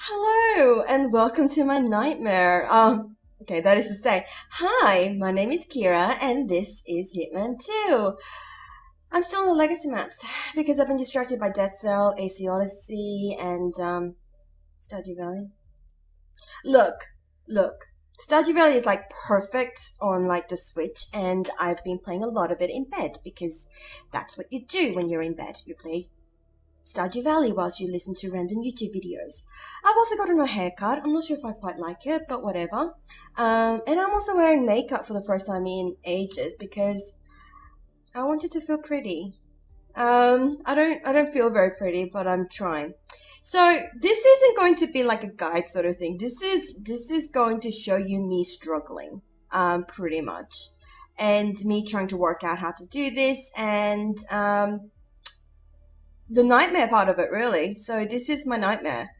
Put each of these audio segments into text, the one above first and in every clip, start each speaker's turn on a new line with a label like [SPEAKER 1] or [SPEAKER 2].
[SPEAKER 1] Hello and welcome to my nightmare. Okay, that is to say, hi, my name is Kira and this is Hitman 2. I'm still on the legacy maps because I've been distracted by Dead Cell, AC Odyssey, and Stardew Valley. Look, look. Stardew Valley is like perfect on like the Switch, and I've been playing a lot of it in bed because that's what you do when you're in bed. You play Stardew Valley whilst you listen to random YouTube videos. I've also gotten a haircut. I'm not sure if I quite like it, but whatever. And I'm also wearing makeup for the first time in ages because I wanted to feel pretty. I don't feel very pretty, but I'm trying. So this isn't going to be like a guide sort of thing. This is going to show you me struggling, pretty much, and me trying to work out how to do this, and the nightmare part of it, really. So this is my nightmare.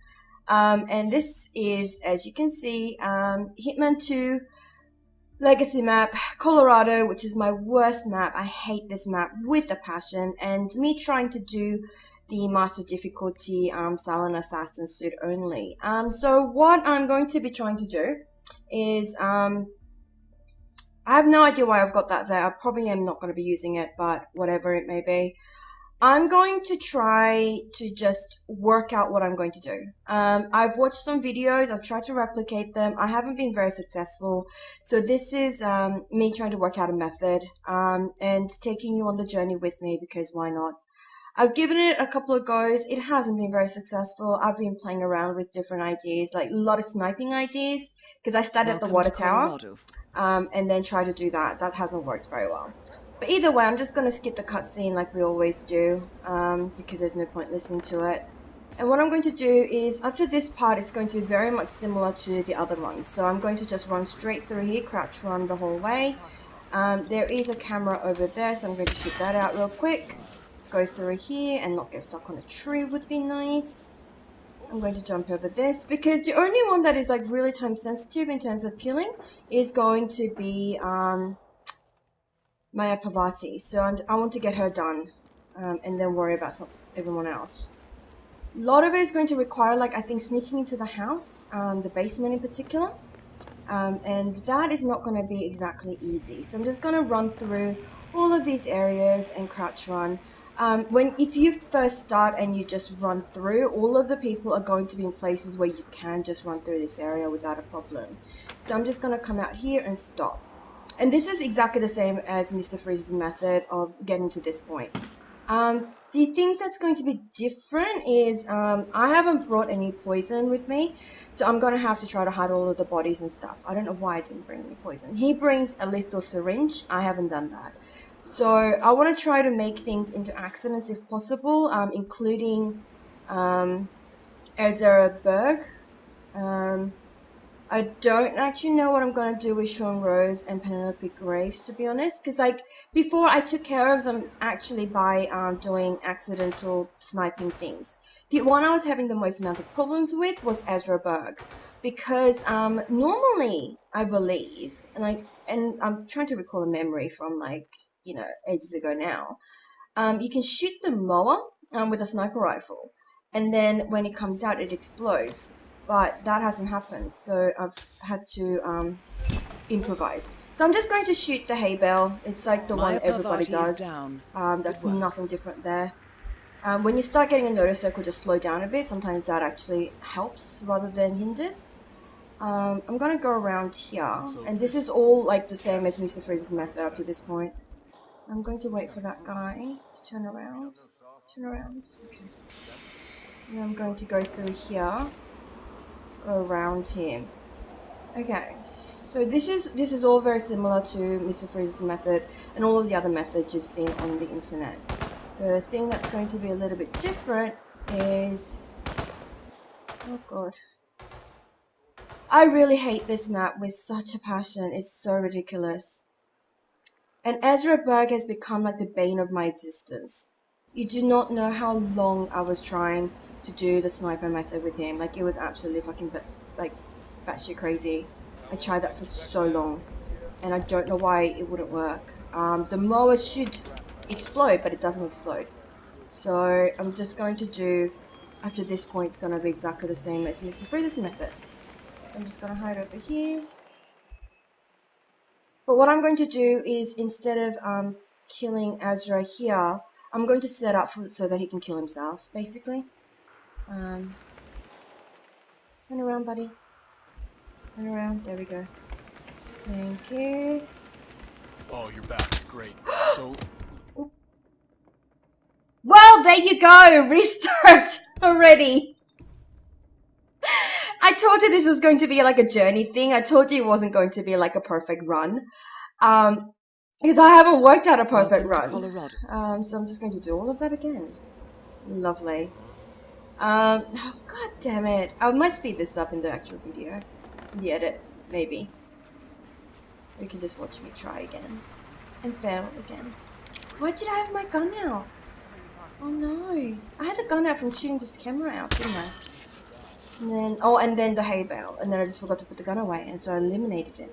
[SPEAKER 1] And this is, as you can see, Hitman 2 Legacy map, Colorado, which is my worst map. I hate this map with a passion. And me trying to do the Master Difficulty Silent Assassin suit only. So what I'm going to be trying to do is, I have no idea why I've got that there. I probably am not going to be using it, but whatever it may be. I'm going to try to just work out what I'm going to do. I've watched some videos. I've tried to replicate them. I haven't been very successful. So this is me trying to work out a method and taking you on the journey with me because why not? I've given it a couple of goes. It hasn't been very successful. I've been playing around with different ideas, like a lot of sniping ideas, because I started at the water tower and then tried to do that. That hasn't worked very well. But either way, I'm just going to skip the cutscene like we always do, because there's no point listening to it. And what I'm going to do is, after this part, it's going to be very much similar to the other ones. So I'm going to just run straight through here, crouch run the whole way. There is a camera over there, so I'm going to shoot that out real quick. Go through here and not get stuck on a tree would be nice. I'm going to jump over this, because the only one that is like really time sensitive in terms of killing is going to be Maya Pavati. So I want to get her done and then worry about everyone else. A lot of it is going to require, like, I think sneaking into the house, the basement in particular. And that is not going to be exactly easy. So I'm just going to run through all of these areas and crouch run. If you first start and you just run through, all of the people are going to be in places where you can just run through this area without a problem. So I'm just going to come out here and stop. And this is exactly the same as Mr. Freeze's method of getting to this point. The things that's going to be different is I haven't brought any poison with me, so I'm going to have to try to hide all of the bodies and stuff. I don't know why I didn't bring any poison. He brings a lethal syringe. I haven't done that. So I want to try to make things into accidents if possible, including Ezra Berg. I don't actually know what I'm going to do with Sean Rose and Penelope Graves, to be honest, because like before I took care of them actually by doing accidental sniping things. The one I was having the most amount of problems with was Ezra Berg, because normally I believe, and I'm trying to recall a memory from ages ago now, you can shoot the mower with a sniper rifle, and then when it comes out it explodes. But that hasn't happened, so I've had to improvise. So I'm just going to shoot the hay bale. It's like the one everybody does. That's nothing different there. When you start getting a notice circle, just slow down a bit. Sometimes that actually helps rather than hinders. I'm going to go around here, and this is all like the same as Mr. Freeze's method up to this point. I'm going to wait for that guy to turn around. Turn around. Okay. And I'm going to go through here. Go around him. Okay, so this is all very similar to Mr. Freeze's method and all of the other methods you've seen on the internet. The thing that's going to be a little bit different is, oh god, I really hate this map with such a passion. It's so ridiculous. And Ezra Berg has become like the bane of my existence. You do not know how long I was trying to do the sniper method with him. Like, it was absolutely fucking batshit crazy. I tried that for so long, and I don't know why it wouldn't work. The mower should explode, but it doesn't explode. So I'm just going to do after this point, it's gonna be exactly the same as Mr. Freeze's method. So I'm just gonna hide over here. But what I'm going to do is, instead of killing Azra here, I'm going to set up so that he can kill himself, basically. Turn around, buddy. Turn around. There we go. Thank you.
[SPEAKER 2] Oh, you're back. Great. So...
[SPEAKER 1] Well, there you go. Restart already. I told you this was going to be like a journey thing. I told you it wasn't going to be like a perfect run. Because I haven't worked out a perfect run. So I'm just going to do all of that again. Lovely. Oh, god damn it. I might speed this up in the actual video. In the edit, maybe. You can just watch me try again. And fail again. Why did I have my gun out? Oh no. I had the gun out from shooting this camera out, didn't I? And then, oh, and then the hay bale. And then I just forgot to put the gun away, and so I eliminated it.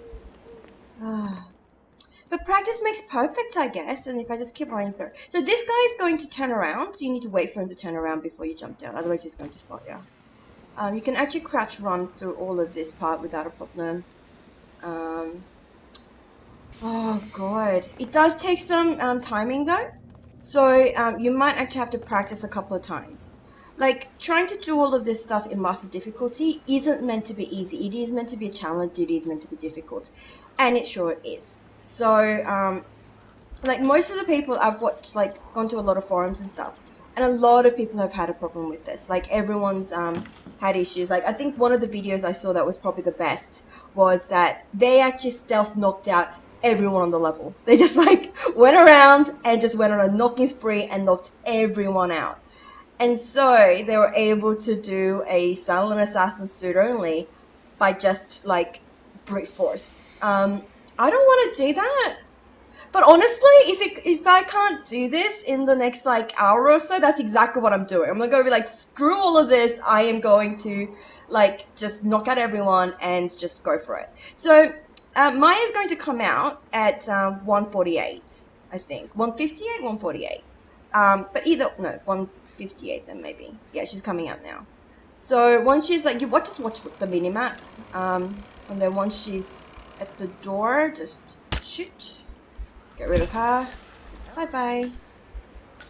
[SPEAKER 1] But practice makes perfect, I guess, and if I just keep running through. So this guy is going to turn around, so you need to wait for him to turn around before you jump down, otherwise he's going to spot you. You can actually crouch run through all of this part without a problem. Oh god. It does take some timing though. So you might actually have to practice a couple of times. Like, trying to do all of this stuff in Master Difficulty isn't meant to be easy. It is meant to be a challenge. It is meant to be difficult. And it sure is. So, like, most of the people I've watched, like, gone to a lot of forums and stuff. And a lot of people have had a problem with this. Like, everyone's had issues. Like, I think one of the videos I saw that was probably the best was that they actually stealth knocked out everyone on the level. They just, like, went around and just went on a knocking spree and knocked everyone out. And so they were able to do a silent assassin suit only by just, like, brute force. I don't want to do that. But honestly, if I can't do this in the next, like, hour or so, that's exactly what I'm doing. I'm going to be like, screw all of this. I am going to, like, just knock out everyone and just go for it. So Maya's going to come out at 148, I think. 158, 148. But either, no, 158 then maybe. Yeah, she's coming out now. So once she's like, just watch the minimap. And then once she's at the door, just shoot. Get rid of her. Bye-bye.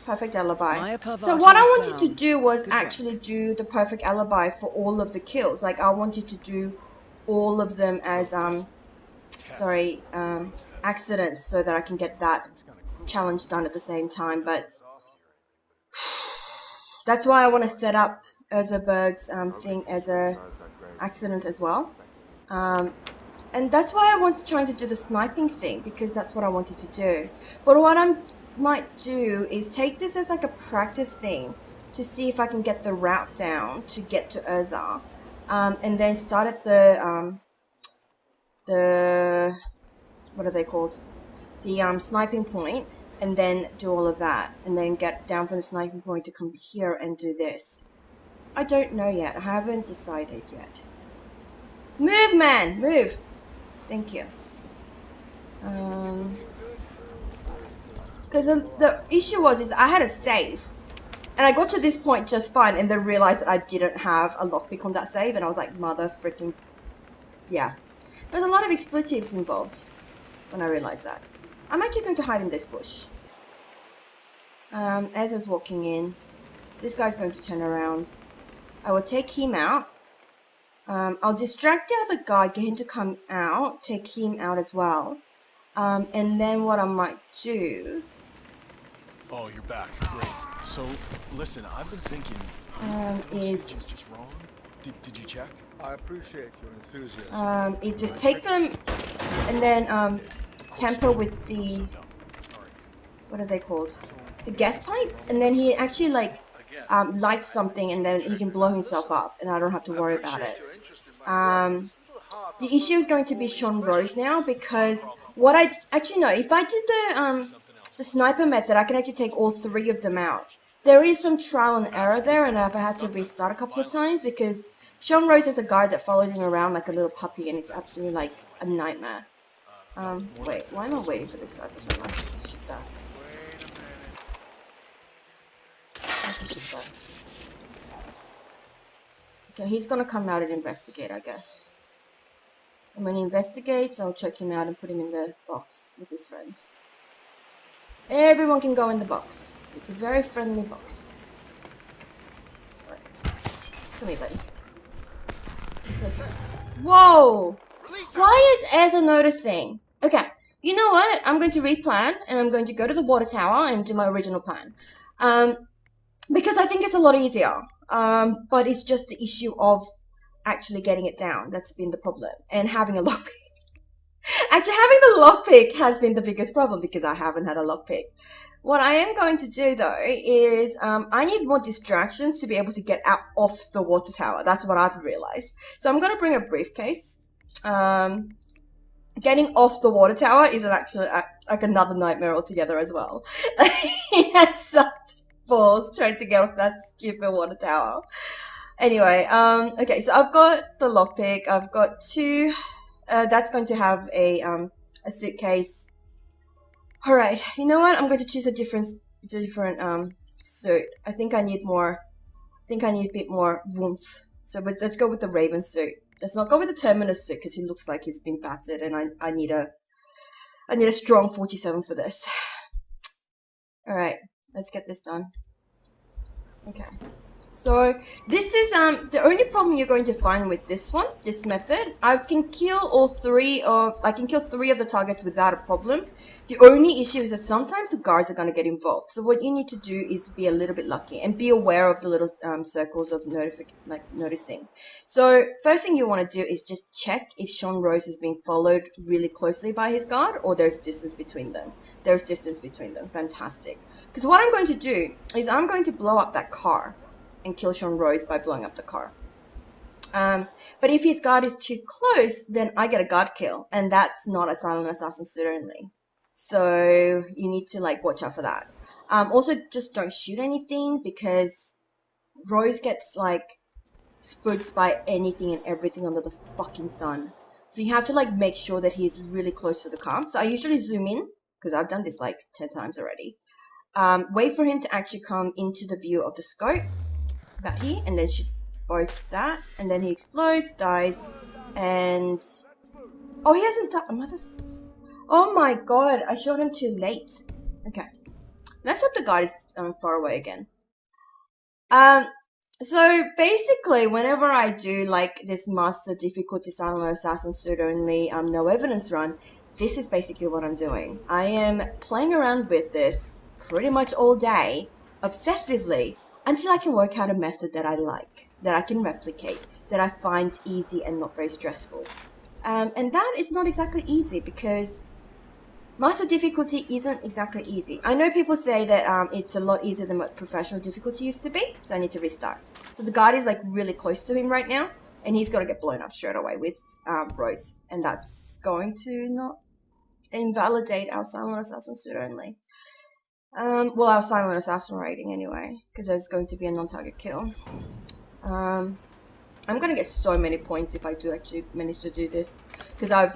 [SPEAKER 1] Perfect alibi. So what I wanted to do was actually do the perfect alibi for all of the kills. Like, I wanted to do all of them as, accidents, so that I can get that challenge done at the same time. But that's why I want to set up Erzaberg's thing as a accident as well. And that's why I was trying to do the sniping thing, because that's what I wanted to do. But what I might do is take this as like a practice thing to see if I can get the route down to get to Urza. And then start at the what are they called? The sniping point, and then do all of that. And then get down from the sniping point to come here and do this. I don't know yet. I haven't decided yet. Move, man! Move! Thank you. Because the issue was I had a save, and I got to this point just fine, and then realized that I didn't have a lockpick on that save, and I was like, mother freaking, yeah. There's a lot of expletives involved when I realized that. I'm actually going to hide in this bush. As I was walking in, this guy's going to turn around. I will take him out. I'll distract the other guy, get him to come out, take him out as well. And then what I might do...
[SPEAKER 2] Oh, you're back. Great. So, listen, I've been thinking...
[SPEAKER 1] is
[SPEAKER 2] just wrong? Did you check?
[SPEAKER 3] I appreciate your enthusiasm.
[SPEAKER 1] Is just take them and then tamper with the... What are they called? The gas pipe? And then he actually, like, lights something, and then he can blow himself up, and I don't have to worry about it. The issue is going to be Sean Rose now, because what I actually know, if I did the sniper method, I can actually take all three of them out. There is some trial and error there, and I've had to restart a couple of times, because Sean Rose is a guard that follows him around like a little puppy, and it's absolutely like a nightmare. Wait, why am I waiting for this guy for so much? Let's shoot that. Okay, he's gonna come out and investigate, I guess. And when he investigates, I'll check him out and put him in the box with his friend. Everyone can go in the box. It's a very friendly box. Alright. Come here, buddy. It's okay. Whoa! Why is Ezra noticing? Okay, you know what? I'm going to replan and I'm going to go to the water tower and do my original plan. Because I think it's a lot easier. But it's just the issue of actually getting it down. That's been the problem. And having a lockpick. Actually, having the lockpick has been the biggest problem because I haven't had a lockpick. What I am going to do though is I need more distractions to be able to get out off the water tower. That's what I've realized. So I'm going to bring a briefcase. Getting off the water tower is actually like another nightmare altogether as well. He has sucked balls trying to get off that stupid water tower. Anyway, okay, so I've got the lockpick. I've got two. That's going to have a suitcase. All right, you know what? I'm going to choose a different suit. I think I need more. I think I need a bit more oomph. So let's go with the Raven suit. Let's not go with the Terminus suit because he looks like he's been battered, and I need a strong 47 for this. All right, let's get this done. Okay. So this is the only problem you're going to find with this method. I can kill three of the targets without a problem. The only issue is that sometimes the guards are going to get involved. So what you need to do is be a little bit lucky and be aware of the little circles of noticing. So first thing you want to do is just check if Sean Rose is being followed really closely by his guard or there's distance between them. There's distance between them. Fantastic. Because what I'm going to do is I'm going to blow up that car and kill Sean Rose by blowing up the car. But if his guard is too close, then I get a guard kill, and that's not a silent assassin suit only. So you need to watch out for that. Also, just don't shoot anything because Rose gets spooked by anything and everything under the fucking sun. So you have to make sure that he's really close to the car. So I usually zoom in because I've done this 10 times already. Wait for him to actually come into the view of the scope. About here, and then shoot both that, and then he explodes, dies, and oh, he hasn't died. Oh my god, I shot him too late. Okay, let's hope the guy is far away again. So basically, whenever I do this Master Difficulty Silent Assassin suit only no evidence run, this is basically what I'm doing. I am playing around with this pretty much all day, obsessively, until I can work out a method that I like, that I can replicate, that I find easy and not very stressful. And that is not exactly easy because Master Difficulty isn't exactly easy. I know people say that it's a lot easier than what Professional Difficulty used to be, so I need to restart. So the guard is really close to him right now, and he's going to get blown up straight away with Rose, and that's going to not invalidate our Silent Assassin suit only. Well, our Silent Assassin rating anyway, because there's going to be a non-target kill. I'm gonna get so many points if I do actually manage to do this, because I've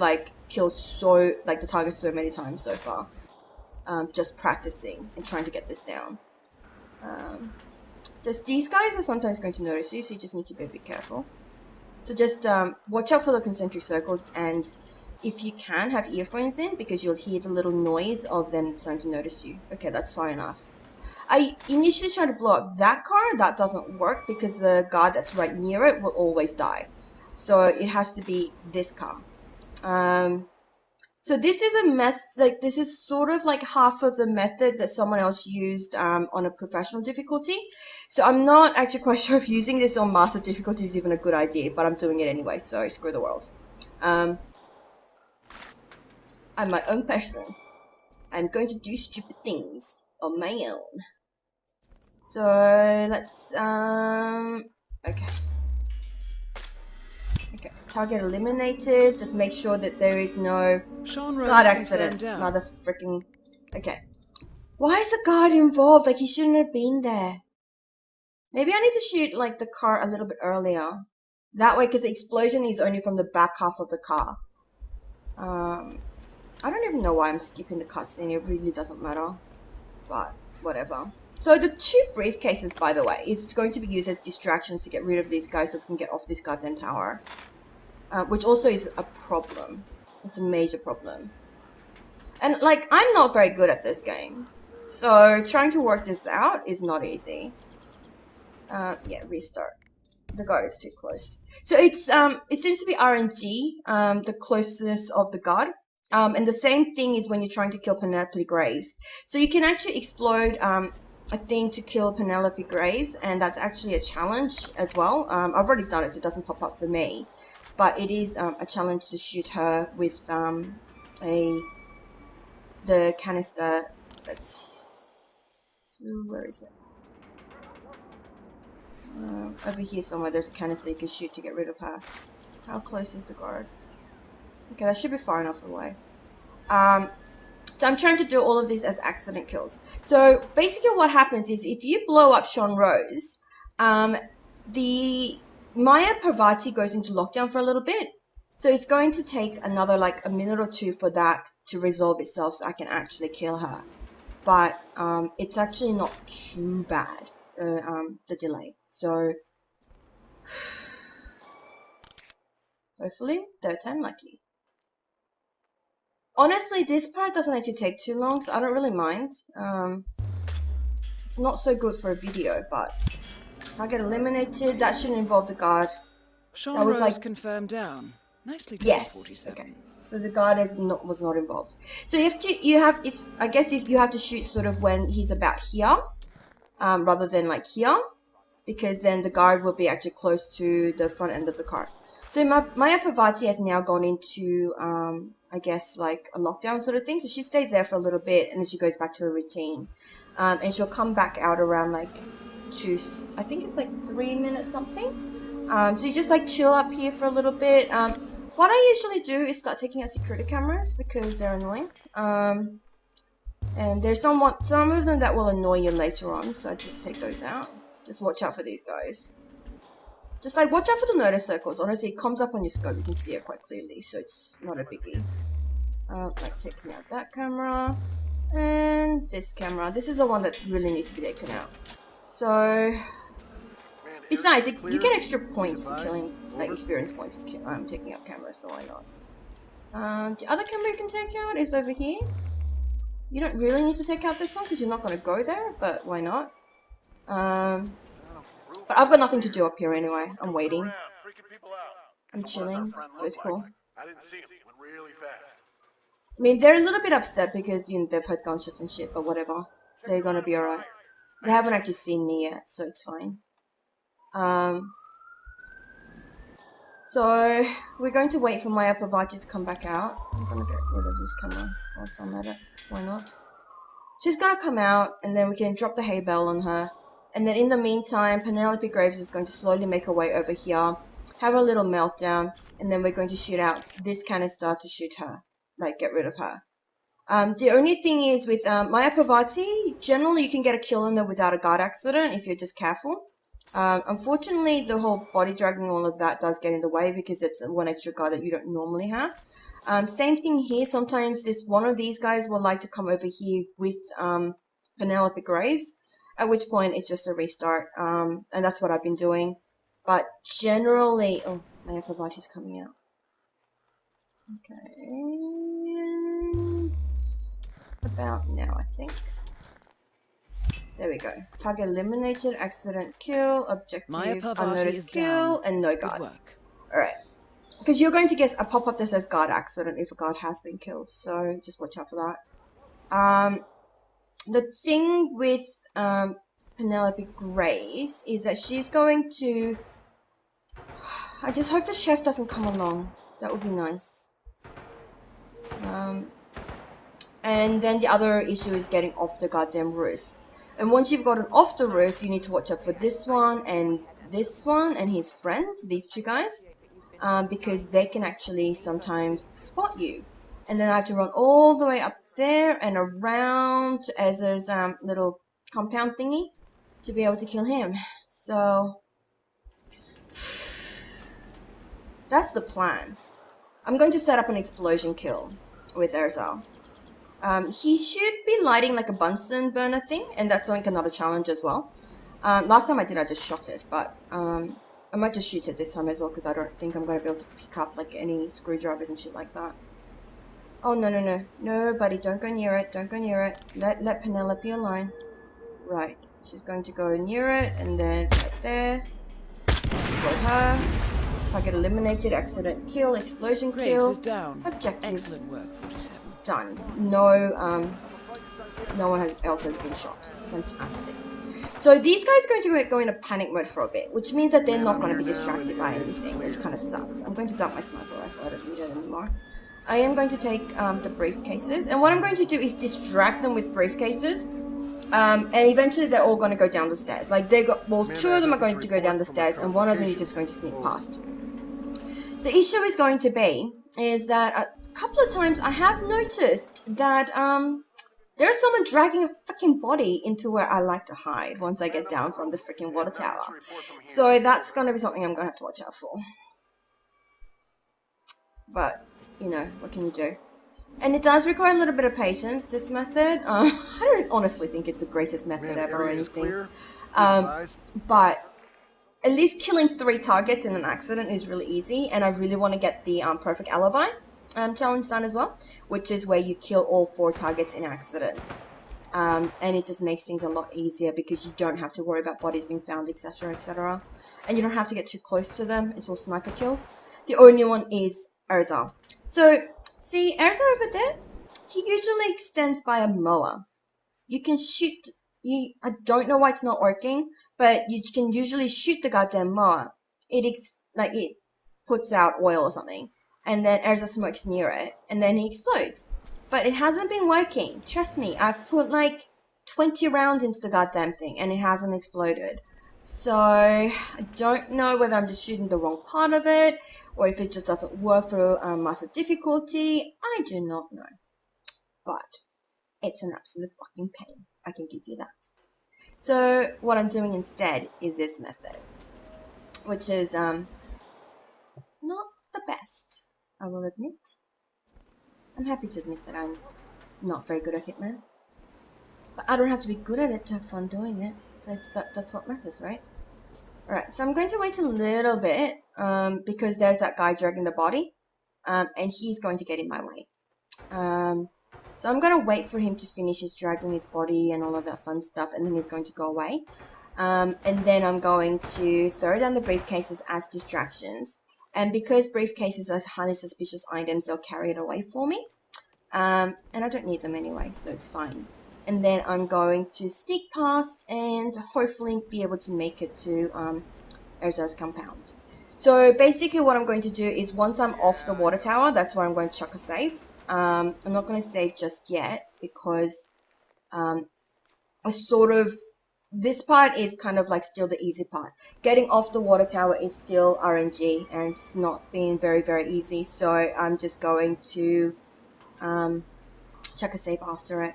[SPEAKER 1] killed the target so many times so far. Just practicing and trying to get this down. These guys are sometimes going to notice you, so you just need to be a bit careful. So just watch out for the concentric circles, and if you can, have earphones in because you'll hear the little noise of them starting to notice you. Okay, that's far enough. I initially tried to blow up that car. That doesn't work because the guard that's right near it will always die. So it has to be this car. So this is a method, this is sort of half of the method that someone else used on a Professional Difficulty. So I'm not actually quite sure if using this on Master Difficulty is even a good idea, but I'm doing it anyway, so screw the world. I'm my own person. I'm going to do stupid things on my own. So let's okay. Okay, target eliminated. Just make sure that there is no guard accident. Mother freaking. Okay. Why is the guard involved? He shouldn't have been there. Maybe I need to shoot the car a little bit earlier. That way, because the explosion is only from the back half of the car. I don't even know why I'm skipping the cutscene. It really doesn't matter. But whatever. So the 2 briefcases, by the way, is going to be used as distractions to get rid of these guys so we can get off this goddamn tower. Which also is a problem. It's a major problem. And, like, I'm not very good at this game. So trying to work this out is not easy. Yeah, restart. The guard is too close. So it's it seems to be RNG, the closeness of the guard. And the same thing is when you're trying to kill Penelope Graves. So you can actually explode a thing to kill Penelope Graves, and that's actually a challenge as well. I've already done it, so it doesn't pop up for me. But it is a challenge to shoot her with the canister. That's, where is it? Over here somewhere. There's a canister you can shoot to get rid of her. How close is the guard? Okay, that should be far enough away. So I'm trying to do all of this as accident kills. So basically what happens is if you blow up Sean Rose, the Maya Parvati goes into lockdown for a little bit. So it's going to take another like a minute or 2 for that to resolve itself so I can actually kill her. But it's actually not too bad, the delay. So hopefully third time lucky. Honestly, this part doesn't actually take too long, so I don't really mind. It's not so good for a video, but target eliminated. That shouldn't involve the guard.
[SPEAKER 4] Sean
[SPEAKER 1] That was
[SPEAKER 4] Rose
[SPEAKER 1] like
[SPEAKER 4] confirmed down. Nicely done,
[SPEAKER 1] yes.
[SPEAKER 4] 47.
[SPEAKER 1] Okay. So the guard was not involved. So I guess if you have to shoot sort of when he's about here, rather than like here, because then the guard will be actually close to the front end of the car. So Maya Parvati has now gone into, I guess, like a lockdown sort of thing. So she stays there for a little bit and then she goes back to her routine. And she'll come back out around like I think it's like 3 minutes something. So you just like chill up here for a little bit. What I usually do is start taking out security cameras because they're annoying. And there's some of them that will annoy you later on. So I just take those out. Just watch out for these guys. Just like watch out for the notice circles. Honestly, it comes up on your scope. You can see it quite clearly, so it's not a biggie. Like taking out that camera and this camera. This is the one that really needs to be taken out. So, besides, you get extra points for killing, like experience points for taking out cameras. So why not? The other camera you can take out is over here. You don't really need to take out this one because you're not going to go there, but why not? But I've got nothing to do up here anyway. I'm waiting. I'm chilling, so it's cool. I mean, they're a little bit upset because, you know, they've heard gunshots and shit, but whatever. They're gonna be alright. They haven't actually seen me yet, so it's fine. So, we're going to wait for Maya Parvati to come back out. I'm gonna get rid of this camera whilst I'm at it. Why not? She's gonna come out, and then we can drop the hay bale on her. And then in the meantime, Penelope Graves is going to slowly make her way over here, have a little meltdown, and then we're going to shoot out this canister to shoot her, like get rid of her. The only thing is with Maya Parvati, generally you can get a kill on her without a guard accident if you're just careful. Unfortunately, the whole body dragging, all of that does get in the way because it's one extra guard that you don't normally have. Same thing here. Sometimes one of these guys will like to come over here with Penelope Graves. At which point it's just a restart, and that's what I've been doing. But generally, oh, Maya Parvati's coming out. Okay, about now I think. There we go. Target eliminated, accident kill, objective, unnoticed kill, and no guard. Alright. Because you're going to get a pop-up that says guard accident if a guard has been killed, so just watch out for that. The thing with Penelope Graves is that she's going to... I just hope the chef doesn't come along. That would be nice. And then the other issue is getting off the goddamn roof. And once you've gotten off the roof, you need to watch out for this one and his friend, these 2 guys. Because they can actually sometimes spot you. And then I have to run all the way up there and around to Ezra's little compound thingy to be able to kill him. So that's the plan. I'm going to set up an explosion kill with Erzal. He should be lighting like a Bunsen burner thing, and that's like another challenge as well. Last time I did, I just shot it, but I might just shoot it this time as well, because I don't think I'm going to be able to pick up like any screwdrivers and shit like that. Oh, no, no, no. No, buddy, don't go near it. Don't go near it. Let Penelope alone. Right. She's going to go near it, and then right there. Explode her. Target eliminated. Accident kill. Explosion
[SPEAKER 4] Graves
[SPEAKER 1] kill.
[SPEAKER 4] is down.
[SPEAKER 1] Objective
[SPEAKER 4] Excellent work, 47.
[SPEAKER 1] done. No, no one else has been shot. Fantastic. So these guys are going to go into panic mode for a bit, which means that they're not going to be distracted by anything, which kind of sucks. I'm going to dump my sniper rifle. I don't need it anymore. I am going to take the briefcases, and what I'm going to do is distract them with briefcases, and eventually they're all going to go down the stairs. Like two of them are going to go down the stairs, and one of them is just going to sneak past. The issue is going to be is that a couple of times I have noticed that there's someone dragging a freaking body into where I like to hide once I get down from the freaking water tower. So that's going to be something I'm going to have to watch out for. But, you know, what can you do? And it does require a little bit of patience, this method. I don't honestly think it's the greatest method ever or anything. But at least killing 3 targets in an accident is really easy. And I really want to get the perfect alibi challenge done as well, which is where you kill all 4 targets in accidents. And it just makes things a lot easier because you don't have to worry about bodies being found, etc, etc. And you don't have to get too close to them. It's all sniper kills. The only one is Erza. So, see, Erza over there? He usually extends by a mower. You can shoot... I don't know why it's not working, but you can usually shoot the goddamn mower. It puts out oil or something. And then Erza smokes near it, and then he explodes. But it hasn't been working. Trust me, I've put like 20 rounds into the goddamn thing, and it hasn't exploded. So, I don't know whether I'm just shooting the wrong part of it, or if it just doesn't work for Master Difficulty. I do not know. But, it's an absolute fucking pain. I can give you that. So, what I'm doing instead is this method. Which is, not the best. I will admit. I'm happy to admit that I'm not very good at Hitman. But I don't have to be good at it to have fun doing it. So that's what matters, right? Alright, so I'm going to wait a little bit, because there's that guy dragging the body, and he's going to get in my way. So I'm going to wait for him to finish his dragging his body and all of that fun stuff, and then he's going to go away. And then I'm going to throw down the briefcases as distractions. And because briefcases are highly suspicious items, they'll carry it away for me. And I don't need them anyway, so it's fine. And then I'm going to sneak past and hopefully be able to make it to Erza's compound. So basically what I'm going to do is once I'm off the water tower, that's where I'm going to chuck a save. I'm not going to save just yet because this part is kind of like still the easy part. Getting off the water tower is still RNG and it's not being very, very easy. So I'm just going to chuck a save after it.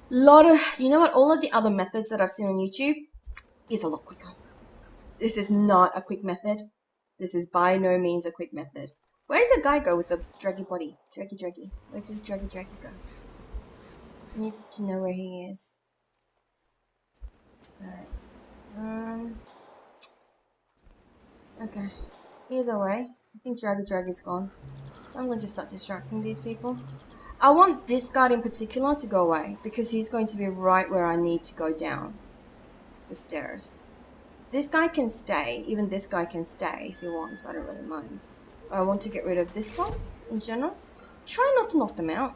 [SPEAKER 1] You know what? All of the other methods that I've seen on YouTube is a lot quicker. This is not a quick method. This is by no means a quick method. Where did the guy go with the draggy body? Draggy. Where did draggy go? I need to know where he is. Alright. Okay. Either way, I think draggy's gone. So I'm going to start distracting these people. I want this guard in particular to go away because he's going to be right where I need to go down the stairs. This guy can stay. Even this guy can stay if he wants. I don't really mind. I want to get rid of this one in general. Try not to knock them out.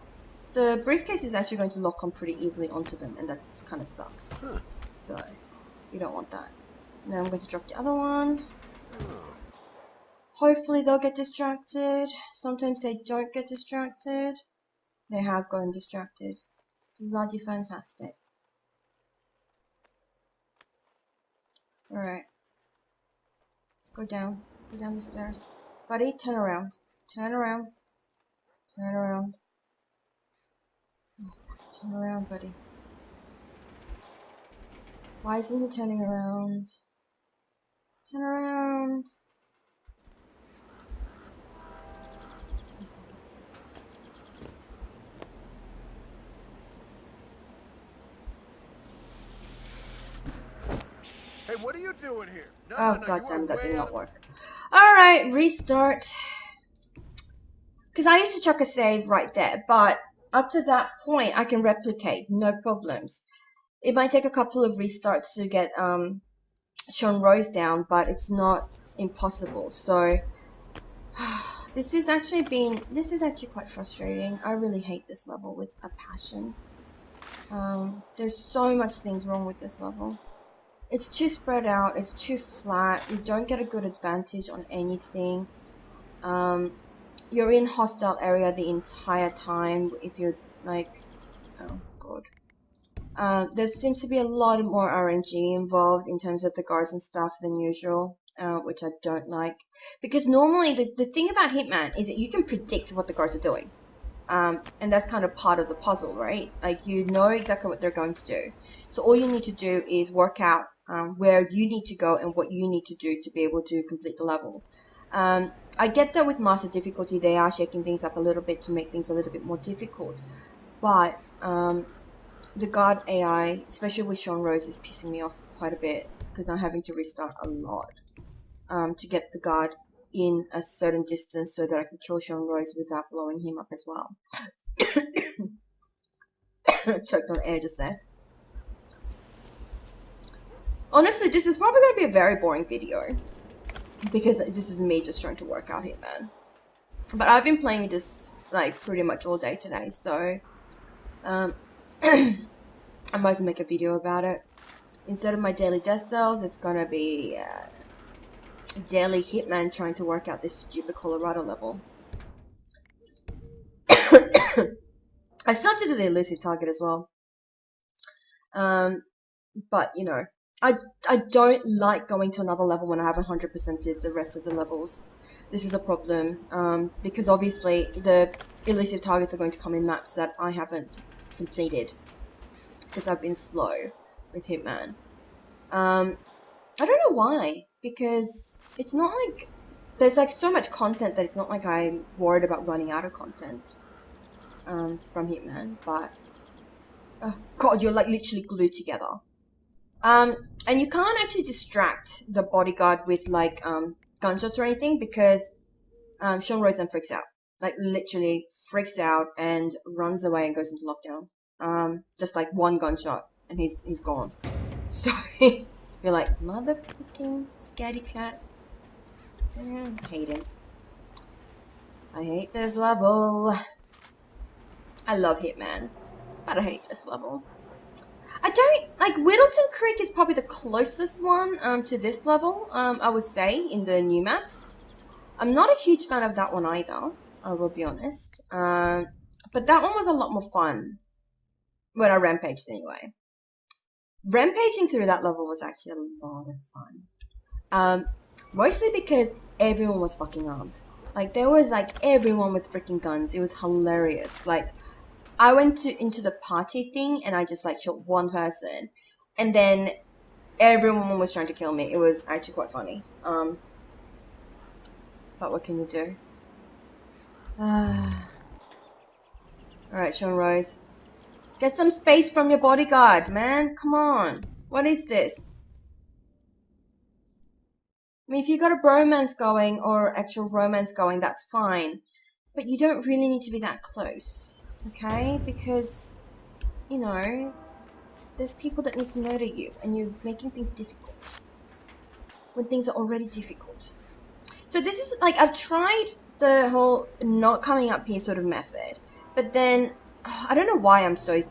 [SPEAKER 1] The briefcase is actually going to lock on pretty easily onto them, and that's kind of sucks. So, you don't want that. And then I'm going to drop the other one. Hopefully they'll get distracted. Sometimes they don't get distracted. They have gotten distracted. Bloody fantastic. Alright. Go down. Go down the stairs. Buddy, turn around. Turn around. Turn around. Turn around, buddy. Why isn't he turning around? Turn around.
[SPEAKER 3] man, what are you doing here? No,
[SPEAKER 1] Oh,
[SPEAKER 3] no, no,
[SPEAKER 1] goddamn, that did not
[SPEAKER 3] out.
[SPEAKER 1] work. Alright, restart. Because I used to chuck a save right there, but up to that point, I can replicate, no problems. It might take a couple of restarts to get Sean Rose down, but it's not impossible. So this is actually quite frustrating. I really hate this level with a passion. There's so much things wrong with this level. It's too spread out, it's too flat, you don't get a good advantage on anything. You're in hostile area the entire time if you're like, oh god. There seems to be a lot more RNG involved in terms of the guards and stuff than usual, which I don't like. Because normally the thing about Hitman is that you can predict what the guards are doing. And that's kind of part of the puzzle, right? Like, you know exactly what they're going to do. So all you need to do is work out where you need to go and what you need to do to be able to complete the level. I get that with Master Difficulty, they are shaking things up a little bit to make things a little bit more difficult. But the guard AI, especially with Sean Rose, is pissing me off quite a bit because I'm having to restart a lot to get the guard in a certain distance so that I can kill Sean Rose without blowing him up as well. Choked on air just there. Honestly, this is probably going to be a very boring video because this is me just trying to work out Hitman. But I've been playing this like pretty much all day today, so I might as well make a video about it. Instead of my daily death cells, it's gonna be daily Hitman trying to work out this stupid Colorado level. I still have to do the elusive target as well. But you know, I don't like going to another level when I haven't 100%ed the rest of the levels. This is a problem because obviously the elusive targets are going to come in maps that I haven't completed because I've been slow with Hitman. I don't know why, because it's not like there's like so much content that it's not like I'm worried about running out of content from Hitman, but oh god, you're like literally glued together. And you can't actually distract the bodyguard with like gunshots or anything because Sean Rose then freaks out. Like literally freaks out and runs away and goes into lockdown. Just like one gunshot and he's gone. So you're like, motherfucking scaredy cat. I hate him. I hate this level. I love Hitman, but I hate this level. I don't like Whittleton Creek is probably the closest one to this level. I would say in the new maps. I'm not a huge fan of that one either. I will be honest. But that one was a lot more fun when I rampaged anyway. Rampaging through that level was actually a lot of fun. Mostly because everyone was fucking armed. Like there was like everyone with freaking guns. It was hilarious. Like I went into the party thing and I just like shot one person and then everyone was trying to kill me. It was actually quite funny. But what can you do? Alright, Sean Rose. Get some space from your bodyguard, man. Come on. What is this? I mean, if you got a bromance going or actual romance going, that's fine. But you don't really need to be that close. Okay? Because, you know, there's people that need to murder you and you're making things difficult. When things are already difficult. So this is, like, I've tried the whole not coming up here sort of method. But then, I don't know why I'm so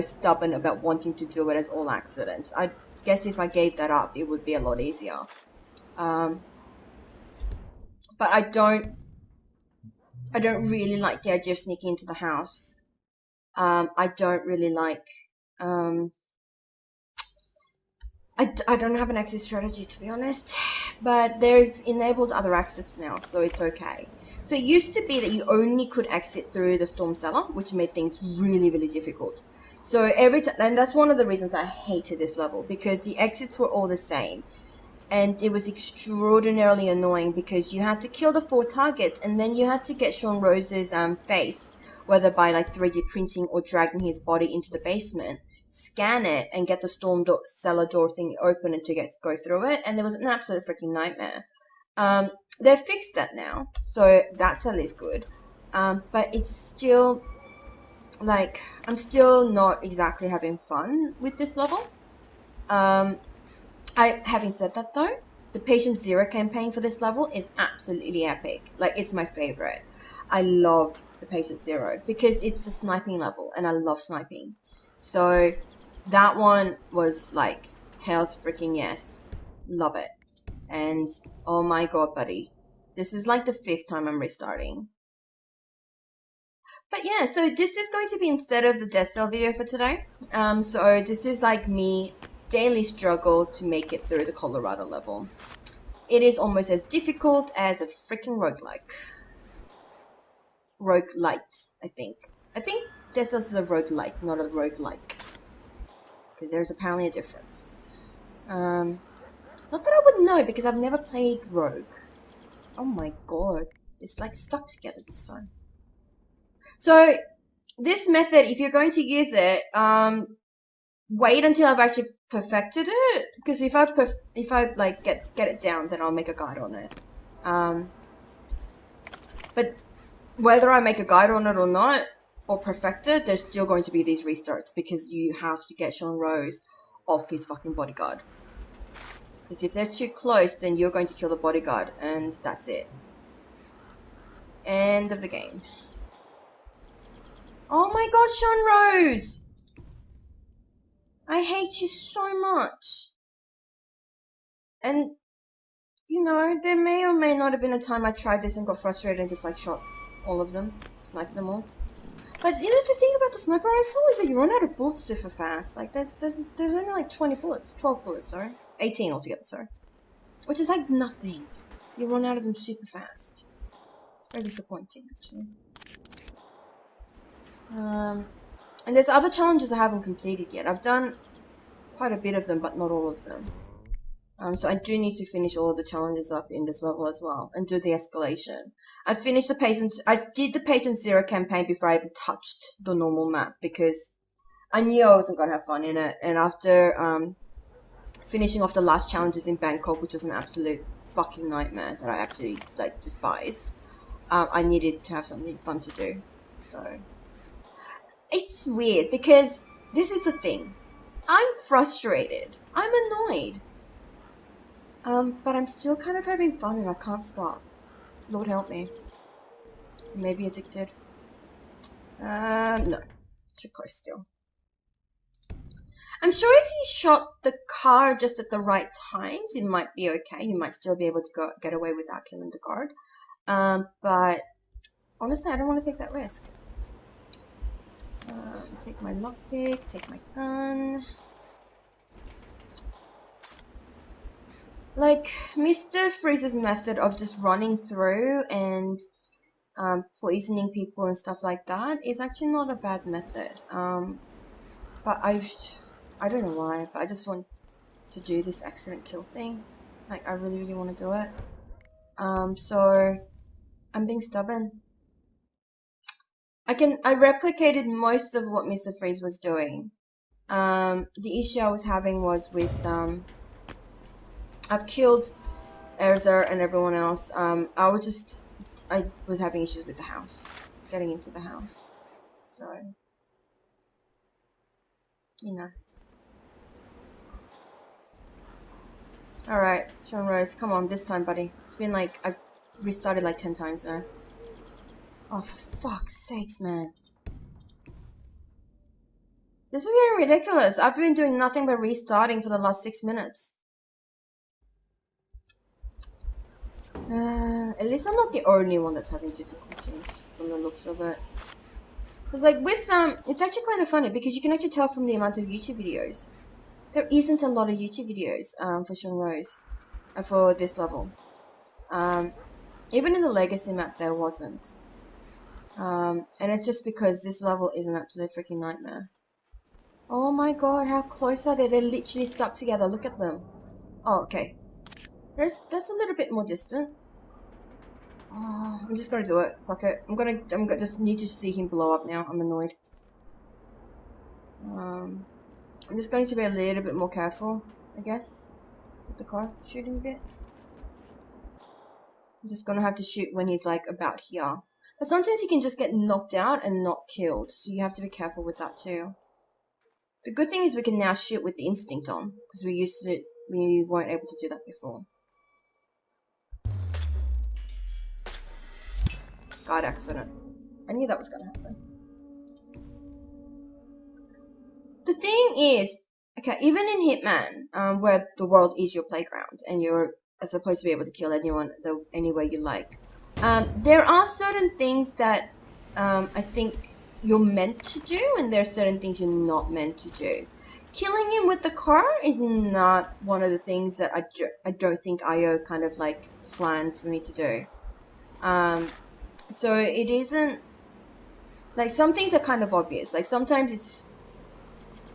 [SPEAKER 1] stubborn about wanting to do it as all accidents. I guess if I gave that up, it would be a lot easier. But I don't really like the idea of sneaking into the house. I don't really like, I don't have an exit strategy, to be honest, but they've enabled other exits now, so it's okay. So it used to be that you only could exit through the storm cellar, which made things really, really difficult. So every time, and that's one of the reasons I hated this level, because the exits were all the same. And it was extraordinarily annoying because you had to kill the 4 targets and then you had to get Sean Rose's face, whether by like 3D printing or dragging his body into the basement scan it and get the storm door, cellar door thing open and to go through it, and there was an absolute freaking nightmare. They've fixed that now, so that's at least good. But it's still like I'm still not exactly having fun with this level. Having said that though, the Patient Zero campaign for this level is absolutely epic. Like, it's my favorite. I love the Patient Zero because it's a sniping level and I love sniping. So that one was like, hell's freaking yes. Love it. And oh my god, buddy. This is like the 5th time I'm restarting. But yeah, so this is going to be instead of the death cell video for today. So this is like me daily struggle to make it through the Colorado level. It is almost as difficult as a freaking roguelike. Roguelite, I think. I think Death Cells is a roguelite, not a roguelike. Because there's apparently a difference. Not that I would know because I've never played Rogue. Oh my god. It's like stuck together this time. So this method, if you're going to use it, wait until I've actually perfected it, because if I like get it down, then I'll make a guide on it. But whether I make a guide on it or not, or perfect it, there's still going to be these restarts because you have to get Sean Rose off his fucking bodyguard. Because if they're too close, then you're going to kill the bodyguard, and that's it. End of the game. Oh my god, Sean Rose! I hate you so much. And, you know, there may or may not have been a time I tried this and got frustrated and just like shot all of them, sniped them all. But you know, the thing about the sniper rifle is that you run out of bullets super fast. Like there's only like 12 bullets, sorry. 18 altogether, sorry. Which is like nothing. You run out of them super fast. It's very disappointing, actually. And there's other challenges I haven't completed yet. I've done quite a bit of them, but not all of them. So I do need to finish all of the challenges up in this level as well, and do the escalation. I did the Patient Zero campaign before I even touched the normal map, because I knew I wasn't gonna have fun in it. And after finishing off the last challenges in Bangkok, which was an absolute fucking nightmare that I actually like despised, I needed to have something fun to do. So it's weird because this is the thing. I'm frustrated. I'm annoyed. But I'm still kind of having fun and I can't stop. Lord help me. Maybe addicted. No. Too close still. I'm sure if you shot the car just at the right times, it might be okay. You might still be able to get away without killing the guard. But honestly, I don't want to take that risk. Take my lockpick, take my gun. Like, Mr. Freeze's method of just running through and poisoning people and stuff like that is actually not a bad method. But I don't know why, but I just want to do this accident kill thing. Like, I really, really want to do it. So I'm being stubborn. I replicated most of what Mr. Freeze was doing. The issue I was having was with, I've killed Erza and everyone else. I was having issues with the house, getting into the house. So, you know. Alright, Sean Rose, come on, this time, buddy. It's been like, I've restarted like 10 times now. Oh, for fuck's sakes, man. This is getting ridiculous. I've been doing nothing but restarting for the last 6 minutes. At least I'm not the only one that's having difficulties from the looks of it. Because like with, it's actually kind of funny because you can actually tell from the amount of YouTube videos. There isn't a lot of YouTube videos, for Sean Rose, for this level. Even in the Legacy map there wasn't. And it's just because this level is an absolute freaking nightmare. Oh my god, how close are they? They're literally stuck together. Look at them. Oh, okay. That's a little bit more distant. Oh, I'm just gonna do it. Fuck it. I'm gonna just need to see him blow up now. I'm annoyed. I'm just going to be a little bit more careful, I guess, with the car shooting bit. I'm just gonna have to shoot when he's like about here. But sometimes he can just get knocked out and not killed, so you have to be careful with that too. The good thing is we can now shoot with the instinct on, because we weren't able to do that before. God, accident. I knew that was gonna happen. The thing is, okay, even in Hitman, where the world is your playground and you're supposed to be able to kill anyone any way you like, there are certain things that I think you're meant to do, and there are certain things you're not meant to do. Killing him with the car is not one of the things that I don't think IO kind of like planned for me to do. So it isn't like, some things are kind of obvious. Like sometimes it's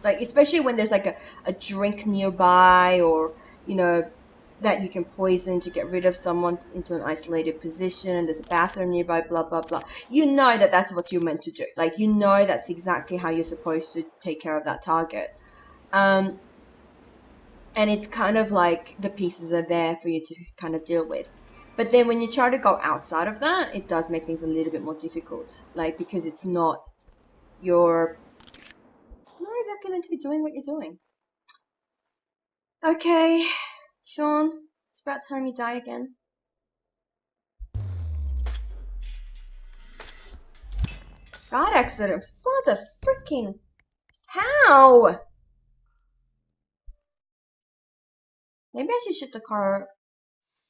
[SPEAKER 1] like, especially when there's like a drink nearby, or you know, that you can poison to get rid of someone into an isolated position, and there's a bathroom nearby, blah blah blah. You know that that's what you're meant to do. Like, you know that's exactly how you're supposed to take care of that target. And it's kind of like the pieces are there for you to kind of deal with. But then when you try to go outside of that, it does make things a little bit more difficult. Like, because it's not exactly meant to be doing what you're doing. Okay, Sean, it's about time you die again. God, accident. Father freaking. How? Maybe I should shoot the car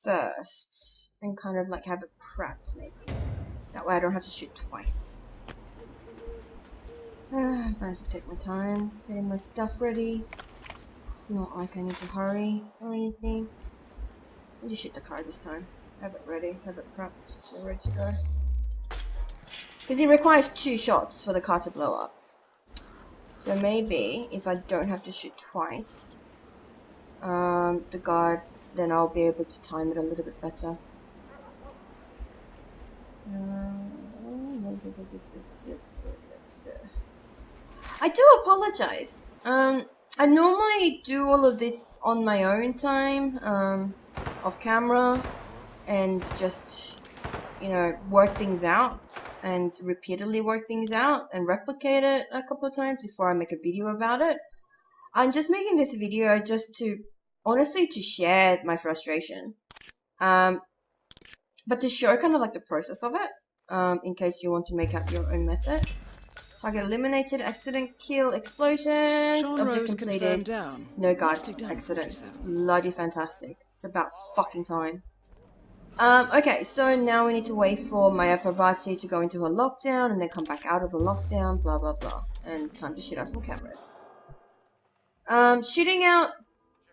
[SPEAKER 1] first and kind of like have it prepped, maybe. That way I don't have to shoot twice. I have to take my time getting my stuff ready. It's not like I need to hurry or anything. I'll just shoot the car this time. Have it ready, have it prepped, so ready to go. Because it requires 2 shots for the car to blow up. So maybe if I don't have to shoot twice, the guard, then I'll be able to time it a little bit better. I do apologize. I normally do all of this on my own time, off camera, and just, you know, work things out and repeatedly work things out and replicate it a couple of times before I make a video about it. I'm just making this video just to, honestly, to share my frustration. But to show kind of like the process of it, in case you want to make up your own method. Target eliminated, accident, kill, explosion,
[SPEAKER 4] Sean
[SPEAKER 1] object
[SPEAKER 4] Rose
[SPEAKER 1] completed,
[SPEAKER 4] down.
[SPEAKER 1] no guard,
[SPEAKER 4] Nicely done,
[SPEAKER 1] accident.
[SPEAKER 4] 47.
[SPEAKER 1] Bloody fantastic. It's about fucking time. Okay, so now we need to wait for Maya Parvati to go into her lockdown and then come back out of the lockdown, blah blah blah. And it's time to shoot out some cameras. Shooting out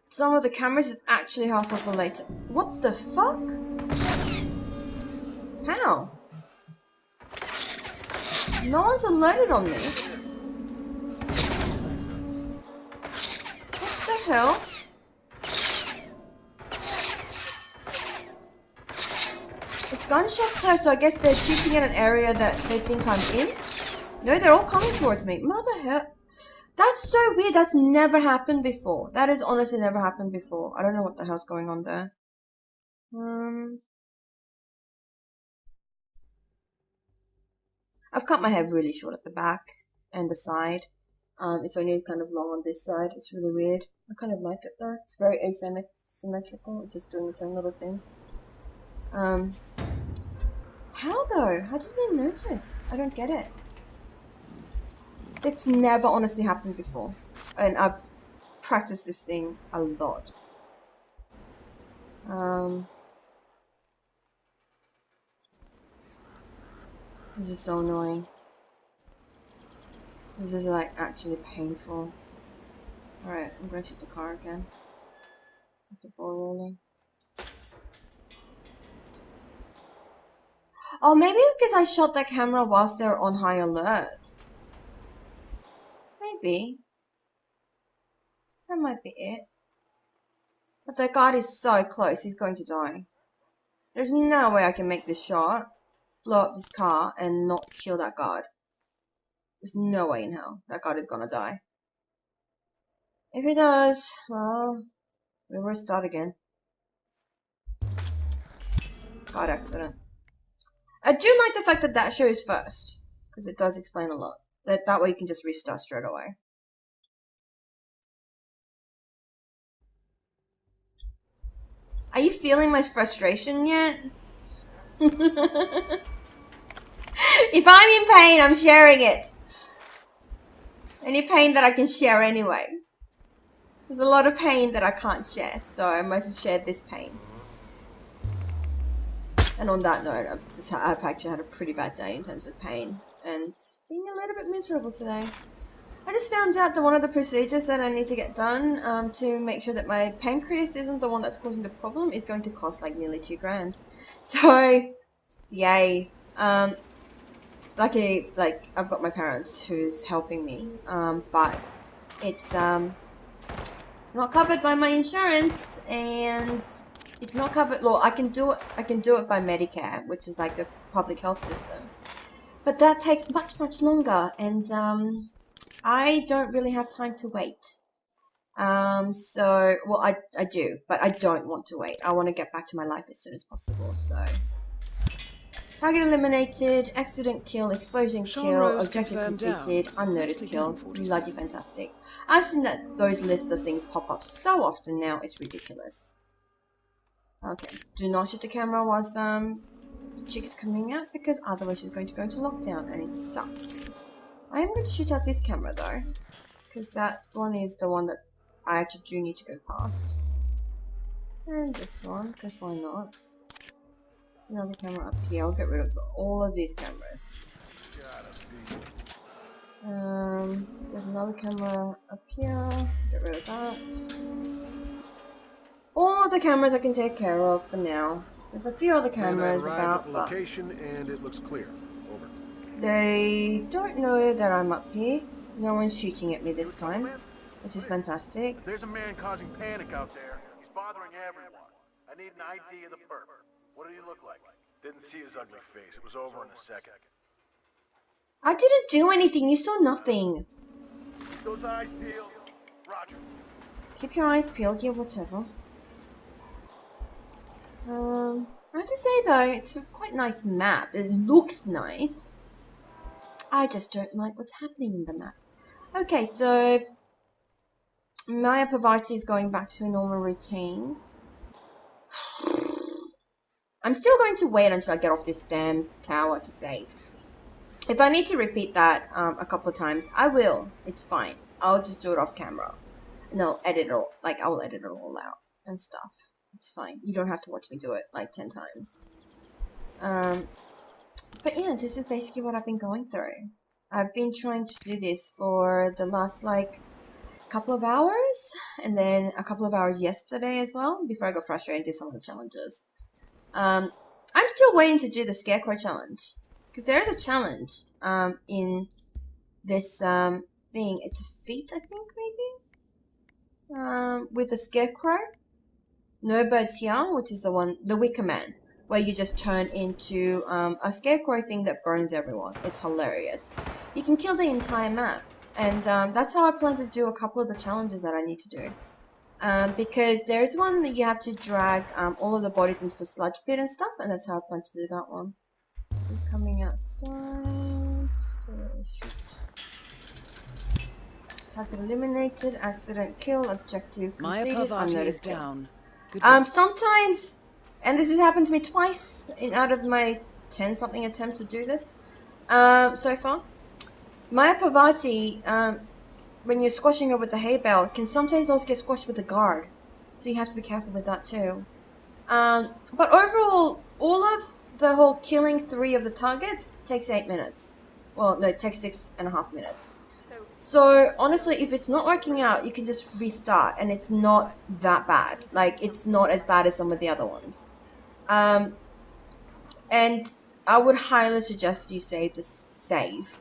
[SPEAKER 1] some of the cameras is actually helpful for later. What the fuck? How? No one's alerted on me. What the hell? It's gunshots here, so I guess they're shooting at an area that they think I'm in. No, they're all coming towards me. Mother hell. That's so weird. That's never happened before. That has honestly never happened before. I don't know what the hell's going on there. I've cut my hair really short at the back and the side. It's only kind of long on this side. It's really weird. I kind of like it though. It's very asymmetrical. It's just doing its own little thing. How though? How does he notice? I don't get it. It's never honestly happened before. And I've practiced this thing a lot. This is so annoying. This is like actually painful. Alright, I'm gonna shoot the car again. Get the ball rolling. Oh, maybe because I shot that camera whilst they were on high alert. Maybe. That might be it. But that guard is so close, he's going to die. There's no way I can make this shot, blow up this car, and not kill that guard. There's no way in hell that guard is gonna die. If it does, well, we'll restart again. Card accident. I do like the fact that that shows first, because it does explain a lot. That way you can just restart straight away. Are you feeling my frustration yet? If I'm in pain, I'm sharing it. Any pain that I can share anyway. There's a lot of pain that I can't share, so I must share this pain. And on that note, I've actually had a pretty bad day in terms of pain and being a little bit miserable today. I just found out that one of the procedures that I need to get done to make sure that my pancreas isn't the one that's causing the problem is going to cost like nearly $2,000. So, yay. Luckily, like, I've got my parents who's helping me, but it's not covered by my insurance, and it's not covered. Well, I can do it by Medicare, which is like the public health system, but that takes much longer, and I don't really have time to wait. So, well, I do, but I don't want to wait. I want to get back to my life as soon as possible. So, target eliminated, accident kill, explosion kill, objective completed, unnoticed kill. Bloody fantastic. I've seen those lists of things pop up so often now, it's ridiculous. Okay, do not shoot the camera whilst the chick's coming out, because otherwise she's going to go into lockdown, and it sucks. I am going to shoot out this camera though, because that one is the one that I actually do need to go past. And this one, because why not? Another camera up here. I'll get rid of all of these cameras. There's another camera up here. Get rid of that. All the cameras I can take care of for now. There's a few other cameras about, but
[SPEAKER 3] location and it looks clear. Over.
[SPEAKER 1] They don't know that I'm up here. No one's shooting at me this time, which is fantastic.
[SPEAKER 5] If there's a man causing panic out there, he's bothering everyone. I need an ID of the perp. What did he look like?
[SPEAKER 3] Didn't see his ugly face. It was over in a second.
[SPEAKER 1] I didn't do anything. You saw nothing.
[SPEAKER 5] Keep those eyes peeled. Roger.
[SPEAKER 1] Keep your eyes peeled. Yeah, whatever. I have to say though, it's a quite nice map. It looks nice. I just don't like what's happening in the map. Okay, so Maya Pavarti is going back to a normal routine. I'm still going to wait until I get off this damn tower to save. If I need to repeat that a couple of times, I will. It's fine. I'll just do it off camera. And I'll edit it all. Like, I will edit it all out and stuff. It's fine. You don't have to watch me do it like 10 times. But yeah, this is basically what I've been going through. I've been trying to do this for the last like couple of hours, and then a couple of hours yesterday as well, before I got frustrated and did some of the challenges. I'm still waiting to do the Scarecrow challenge, because there is a challenge in this thing. It's a feat, I think, maybe, with the Scarecrow. No Birds Here, which is the Wicker Man, where you just turn into a scarecrow thing that burns everyone. It's hilarious. You can kill the entire map, and that's how I plan to do a couple of the challenges that I need to do. Because there's one that you have to drag all of the bodies into the sludge pit and stuff, and that's how I plan to do that one. It's coming outside, so shoot. Target eliminated, accident kill, objective completed, unnoticed kill.
[SPEAKER 4] Down.
[SPEAKER 1] Sometimes, and this has happened to me twice out of my 10-something attempts to do this so far. Maya Parvati, when you're squashing her with the hay bale, can sometimes also get squashed with the guard. So you have to be careful with that too. But overall, all of the whole killing 3 of the targets takes 8 minutes. Well, no, it takes 6.5 minutes. So honestly, if it's not working out, you can just restart, and it's not that bad. Like, it's not as bad as some of the other ones. And I would highly suggest you save the save,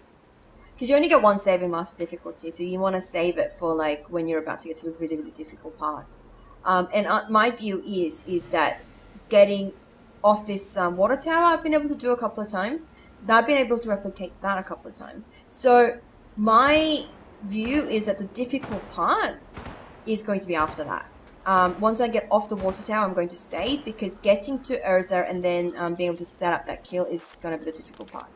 [SPEAKER 1] because you only get one save in Master Difficulty, so you want to save it for like when you're about to get to the really difficult part. And my view is that getting off this water tower, I've been able to do a couple of times. I've been able to replicate that a couple of times. So my view is that the difficult part is going to be after that. Once I get off the water tower, I'm going to save, because getting to Urza and then being able to set up that kill is going to be the difficult part.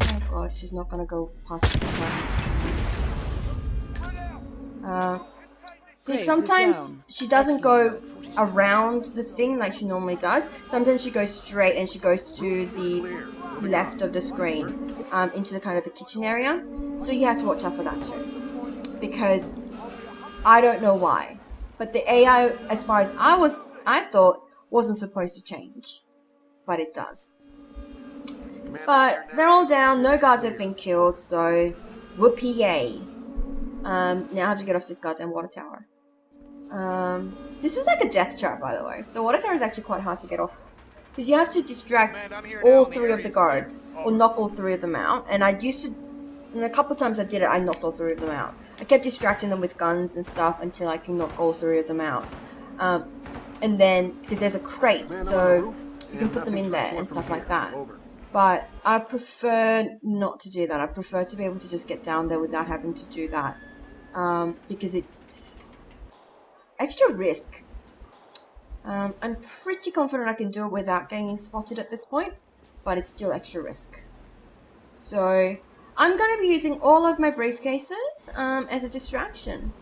[SPEAKER 1] Oh god, she's not going to go past this one. See,
[SPEAKER 4] Graves is
[SPEAKER 1] sometimes
[SPEAKER 4] down.
[SPEAKER 1] she doesn't
[SPEAKER 4] Excellent
[SPEAKER 1] go
[SPEAKER 4] work, 47.
[SPEAKER 1] around the thing like she normally does. Sometimes she goes straight and she goes to the left of the screen, into the kind of the kitchen area. So you have to watch out for that too, because I don't know why, but the AI, as far as I thought, wasn't supposed to change, but it does. But they're all down. No guards have been killed, so whoopee yay. Now I have to get off this goddamn water tower. This is like a death trap, by the way. The water tower is actually quite hard to get off, because you have to distract all three of the guards, or knock all three of them out. And I used to, and a couple of times I did it, I knocked all three of them out. I kept distracting them with guns and stuff until I can knock all three of them out. And then, because there's a crate, so you can put them in there and stuff like that. But I prefer not to do that. I prefer to be able to just get down there without having to do that, because it's extra risk. I'm pretty confident I can do it without getting spotted at this point, but it's still extra risk. So I'm going to be using all of my briefcases as a distraction.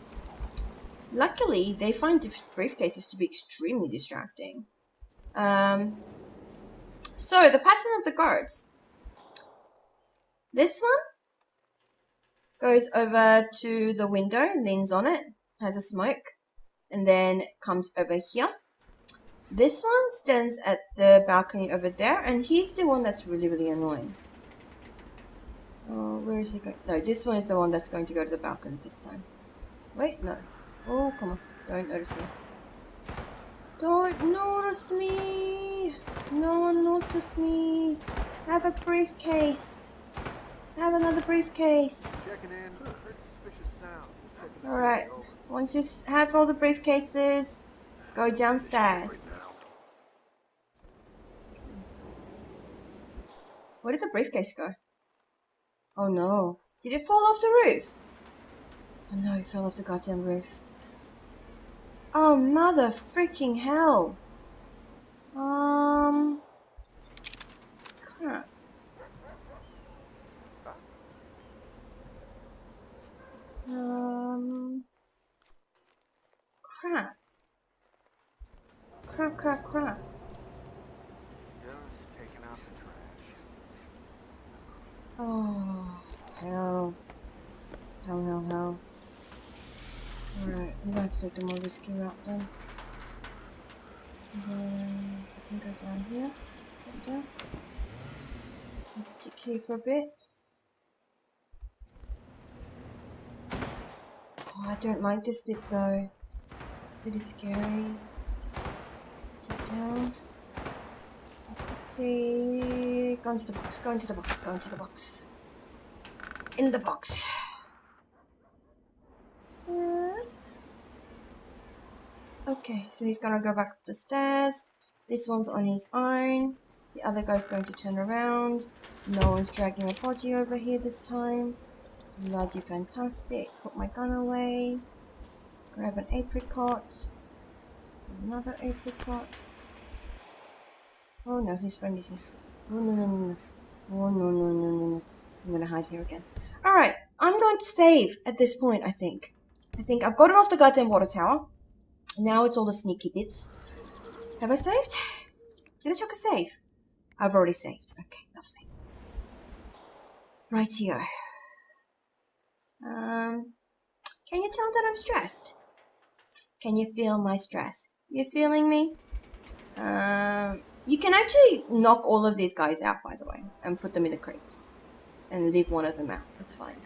[SPEAKER 1] Luckily, they find briefcases to be extremely distracting. So the pattern of the guards. This one goes over to the window, leans on it, has a smoke, and then comes over here. This one stands at the balcony over there, and he's the one that's really, really annoying. Oh, where is he going? No, this one is the one that's going to go to the balcony this time. Wait, no. Oh, come on. Don't notice me. Don't notice me. No one notice me. Have a briefcase. Have another briefcase.
[SPEAKER 5] Checking in. Heard suspicious sound.
[SPEAKER 1] Alright. Once you have all the briefcases, go downstairs. Where did the briefcase go? Oh no. Did it fall off the roof? Oh no, it fell off the goddamn roof. Oh, mother freaking hell. Crap. Crap. Crap.
[SPEAKER 5] Just taking out the trash.
[SPEAKER 1] Oh, hell. Hell. Alright, I'm gonna have to take the more risky route then. And then I can go down here. Go down. And stick here for a bit. Oh, I don't like this bit though. This bit is scary. Get down. Quickly. Go into the box. In the box. Okay, so he's gonna go back up the stairs. This one's on his own. The other guy's going to turn around. No one's dragging a podgy over here this time. Bloody fantastic. Put my gun away. Grab an apricot. Another apricot. Oh no, his friend is here. Oh no. Oh no. I'm gonna hide here again. Alright, I'm going to save at this point, I think. I've gotten off the goddamn water tower. Now it's all the sneaky bits. Have I saved? Did I chuck a save? I've already saved. Okay, lovely. Rightio. Can you tell that I'm stressed? Can you feel my stress? You feeling me? You can actually knock all of these guys out, by the way, and put them in the crates. And leave one of them out. That's fine.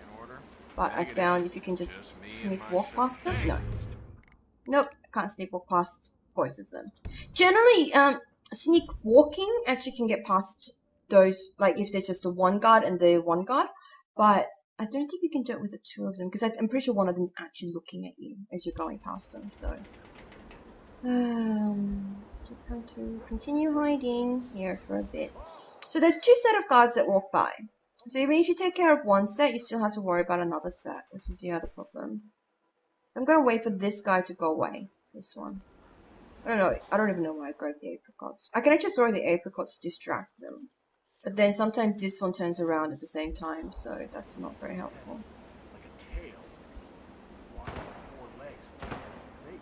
[SPEAKER 1] But I found if you can just sneak walk past them. No. Nope, I can't sneak walk past both of them. Generally, sneak walking actually can get past those, like if there's just the one guard and the one guard. But I don't think you can do it with the two of them, because I'm pretty sure one of them is actually looking at you as you're going past them. So, just going to continue hiding here for a bit. So there's two set of guards that walk by. So even if you take care of one set, you still have to worry about another set, which is the other problem. I'm gonna wait for this guy to go away. This one. I don't know. I don't even know why I grabbed the apricots. I can actually throw the apricots to distract them. But then sometimes this one turns around at the same time, so that's not very helpful.
[SPEAKER 5] Like a tail. Why? 4 legs. Face.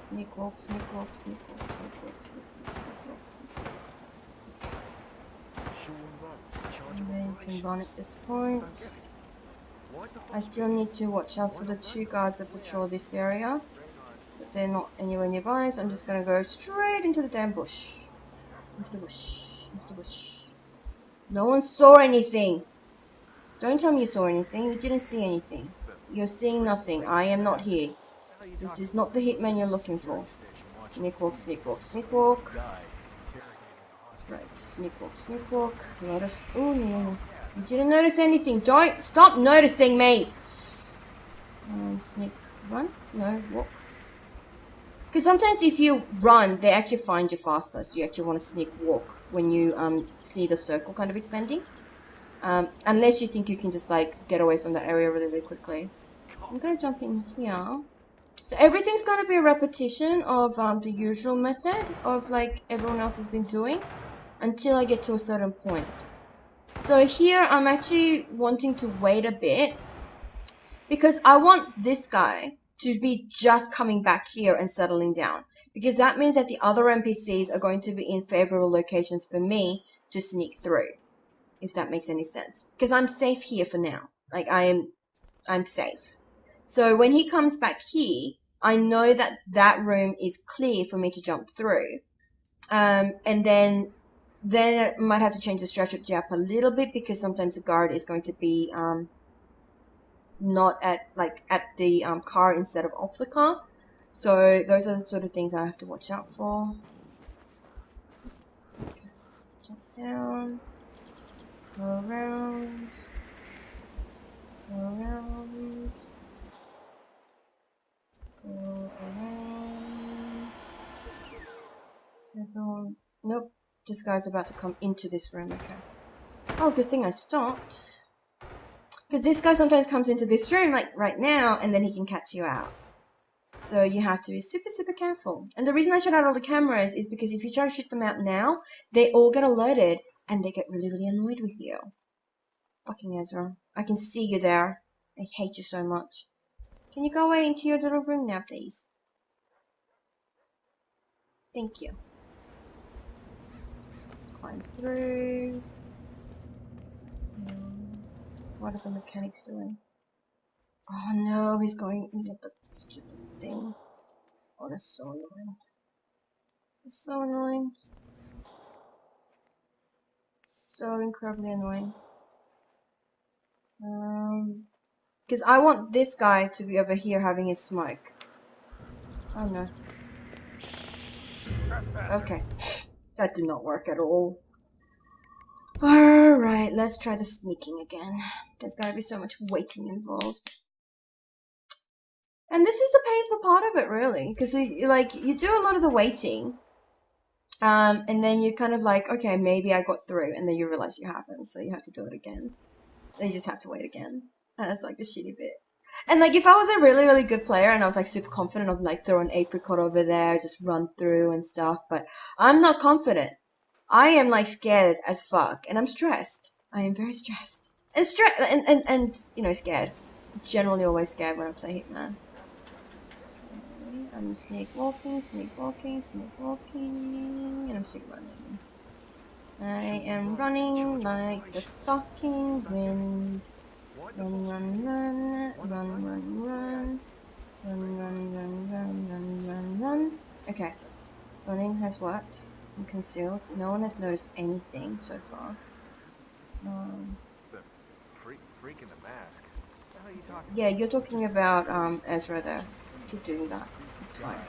[SPEAKER 1] Sneak walk, sneak walk, sneak walk, sneak walk, sneak walk, sneak walk, sneak walk. And then you can run at this point. I still need to watch out for the 2 guards that patrol this area. But they're not anywhere nearby, so I'm just gonna go straight into the damn bush. Into the bush. Into the bush. No one saw anything. Don't tell me you saw anything. You didn't see anything. You're seeing nothing. I am not here. This is not the hitman you're looking for. Sneak walk, sneak walk, sneak walk. Right, sneak walk, sneak walk. Let us. Oh no. You didn't notice anything. Don't stop noticing me. Sneak, run? No, walk. Because sometimes if you run, they actually find you faster. So you actually want to sneak walk when you see the circle kind of expanding. Unless you think you can just like get away from that area really, really quickly. So I'm gonna jump in here. So everything's gonna be a repetition of the usual method of like everyone else has been doing until I get to a certain point. So here I'm actually wanting to wait a bit because I want this guy to be just coming back here and settling down, because that means that the other NPCs are going to be in favorable locations for me to sneak through, if that makes any sense. Because I'm safe here for now. Like I'm safe. So when he comes back here, I know that that room is clear for me to jump through. And then I might have to change the strategy up a little bit, because sometimes the guard is going to be not at the car instead of off the car. So those are the sort of things I have to watch out for. Okay. Jump down, go around, go around, go around. Everyone, nope, this guy's about to come into this room. Okay. Oh, good thing I stopped. Because this guy sometimes comes into this room, like right now, and then he can catch you out. So you have to be super, super careful. And the reason I shut out all the cameras is because if you try to shoot them out now, they all get alerted, and they get really, really annoyed with you. Fucking Ezra. I can see you there. I hate you so much. Can you go away into your little room now, please? Thank you. Climb through. What are the mechanics doing? Oh no, he's at the stupid thing. Oh, that's so annoying. It's so annoying. So incredibly annoying. Because I want this guy to be over here having his smoke. Oh no. Okay. That did not work at all. Alright, let's try the sneaking again. There's gotta be so much waiting involved. And this is the painful part of it, really. Because, you do a lot of the waiting. And then you're kind of like, okay, maybe I got through. And then you realize you haven't, so you have to do it again. Then you just have to wait again. And that's, like, the shitty bit. And, like, if I was a really, really good player and I was, like, super confident of, like, throw an apricot over there, just run through and stuff. But I'm not confident. I am, like, scared as fuck. And I'm stressed. I am very stressed. And, scared. Generally always scared when I play Hitman. Okay, I'm sneak walking, and I'm still running. I am running like the fucking wind. Run, run, run, run, run, run, run, run, run, run, run, run, run, run. Okay, running has worked. I'm concealed. No one has noticed anything so far.
[SPEAKER 5] The freak in the mask. What the hell are you talking
[SPEAKER 1] Yeah, you're talking about Ezra there. Keep doing that. It's fine.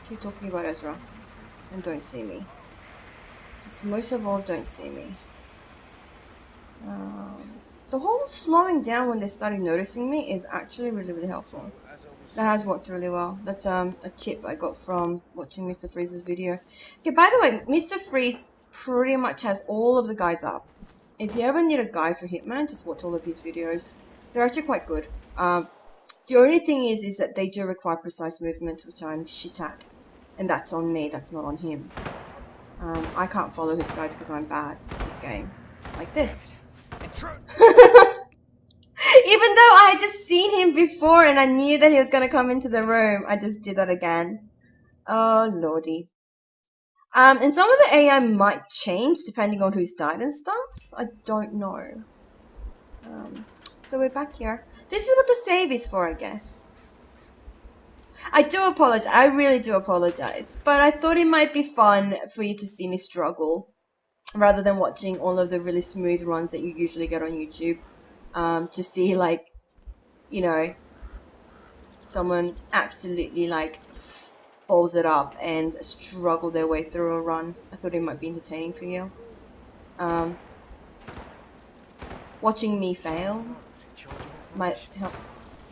[SPEAKER 1] Keep talking about Ezra. And don't see me. Just most of all, don't see me. The whole slowing down when they started noticing me is actually really, really helpful. That has worked really well. That's a tip I got from watching Mr. Freeze's video. Okay, by the way, Mr. Freeze pretty much has all of the guides up. if you ever need a guide for Hitman, just watch all of his videos. They're actually quite good. The only thing is that they do require precise movements, which I'm shit at. And that's on me, that's not on him. I can't follow his guides because I'm bad at this game. Like this. Even though I had just seen him before and I knew that he was going to come into the room, I just did that again. Oh, lordy. And some of the AI might change depending on who's died and stuff. I don't know. So we're back here. This is what the save is for, I guess. I do apologize. I really do apologize. But I thought it might be fun for you to see me struggle rather than watching all of the really smooth runs that you usually get on YouTube. To see, like, you know, someone absolutely, like, balls it up and struggle their way through a run. I thought it might be entertaining for you. Watching me fail might help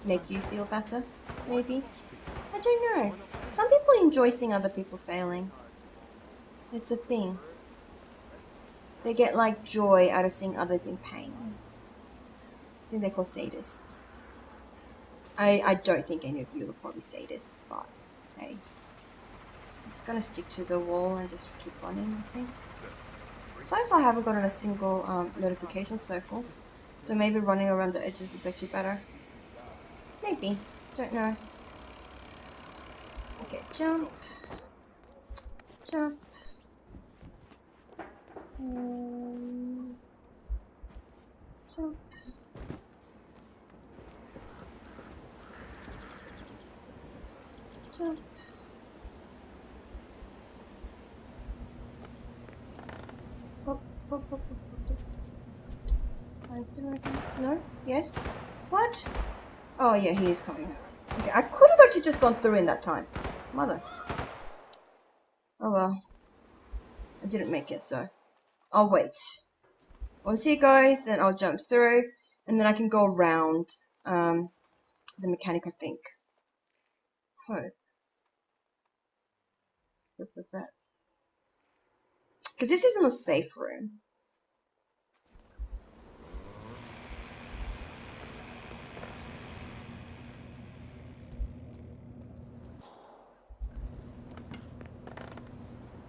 [SPEAKER 1] make you feel better, maybe. I don't know. Some people enjoy seeing other people failing. It's a thing. They get, like, joy out of seeing others in pain. I think they're called sadists. I don't think any of you are probably sadists, but hey. I'm just gonna stick to the wall and just keep running, I think. So far I haven't gotten a single notification circle. So maybe running around the edges is actually better. Maybe. Don't know. Okay, jump. Jump. Jump. Jump. Hop, hop, hop, hop, hop. No? Yes? What? Oh yeah, he is coming out. Okay, I could have actually just gone through in that time. Mother. Oh well. I didn't make it, so I'll wait. Once he goes, then I'll jump through, and then I can go around the mechanic, I think. Hope. Because this isn't a safe room.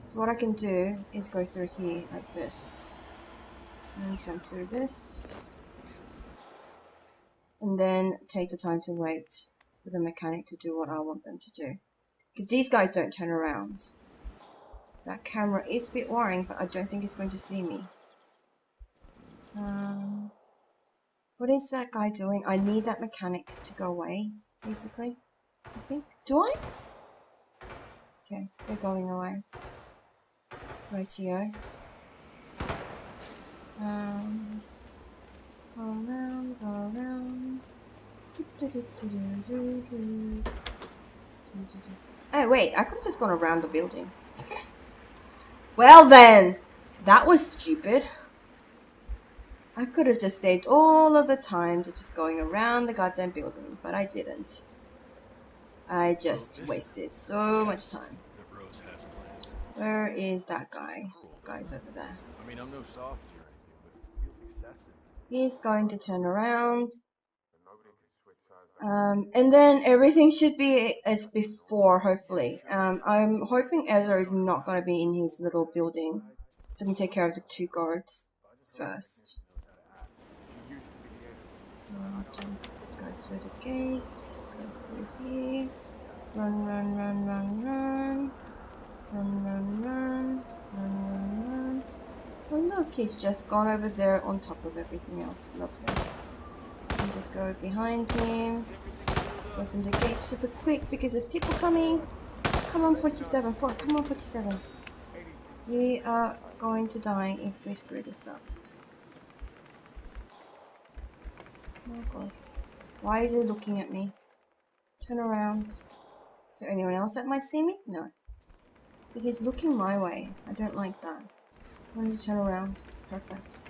[SPEAKER 1] So what I can do is go through here like this. And jump through this. And then take the time to wait for the mechanic to do what I want them to do. Because these guys don't turn around. That camera is a bit worrying, but I don't think it's going to see me. What is that guy doing? I need that mechanic to go away, basically. I think. Do I? Okay, they're going away. Rightio. Go around, go around. Oh wait, I could have just gone around the building. Well then, that was stupid. I could have just saved all of the time to just going around the goddamn building, but I didn't. I just wasted so much time. Where is that guy? Guy's over there.
[SPEAKER 3] I mean, I'm no softy or anything, but it feels excessive.
[SPEAKER 1] He's going to turn around. And then everything should be as before, hopefully. I'm hoping Ezra is not going to be in his little building. So I can take care of the two guards first. Go through the gate. Go through here. Run, run, run, run, run. Run, run, run. Run, run, run. Oh look, he's just gone over there on top of everything else. Lovely. And just go behind him. Open the gate super quick because there's people coming. Come on, 47. Come on, 47. We are going to die if we screw this up. Oh god. Why is he looking at me? Turn around. Is there anyone else that might see me? No. But he's looking my way. I don't like that. I want to turn around. Perfect.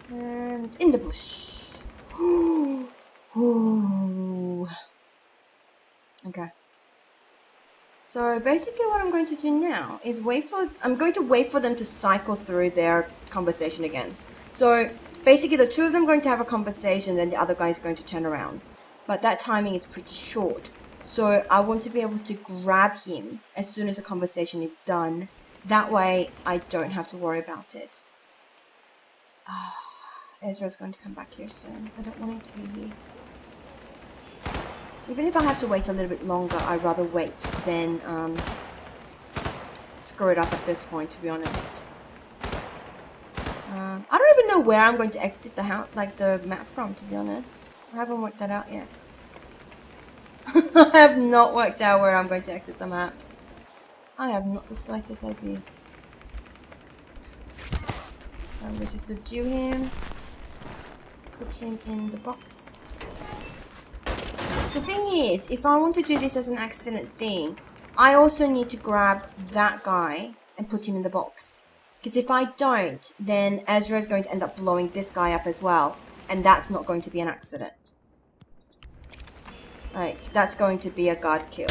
[SPEAKER 1] And in the bush. Ooh. Okay. So basically what I'm going to do now is I'm going to wait for them to cycle through their conversation again. So basically the two of them are going to have a conversation, then the other guy is going to turn around. But that timing is pretty short. So I want to be able to grab him as soon as the conversation is done. That way I don't have to worry about it. Ezra's going to come back here soon. I don't want him to be here. Even if I have to wait a little bit longer, I'd rather wait than screw it up at this point, to be honest. I don't even know where I'm going to exit the house, like the map from, to be honest. I haven't worked that out yet. I have not worked out where I'm going to exit the map. I have not the slightest idea. I'm going to subdue him. Put him in the box. The thing is, if I want to do this as an accident thing, I also need to grab that guy and put him in the box. Because if I don't, then Ezra is going to end up blowing this guy up as well. And that's not going to be an accident. Like, that's going to be a guard kill.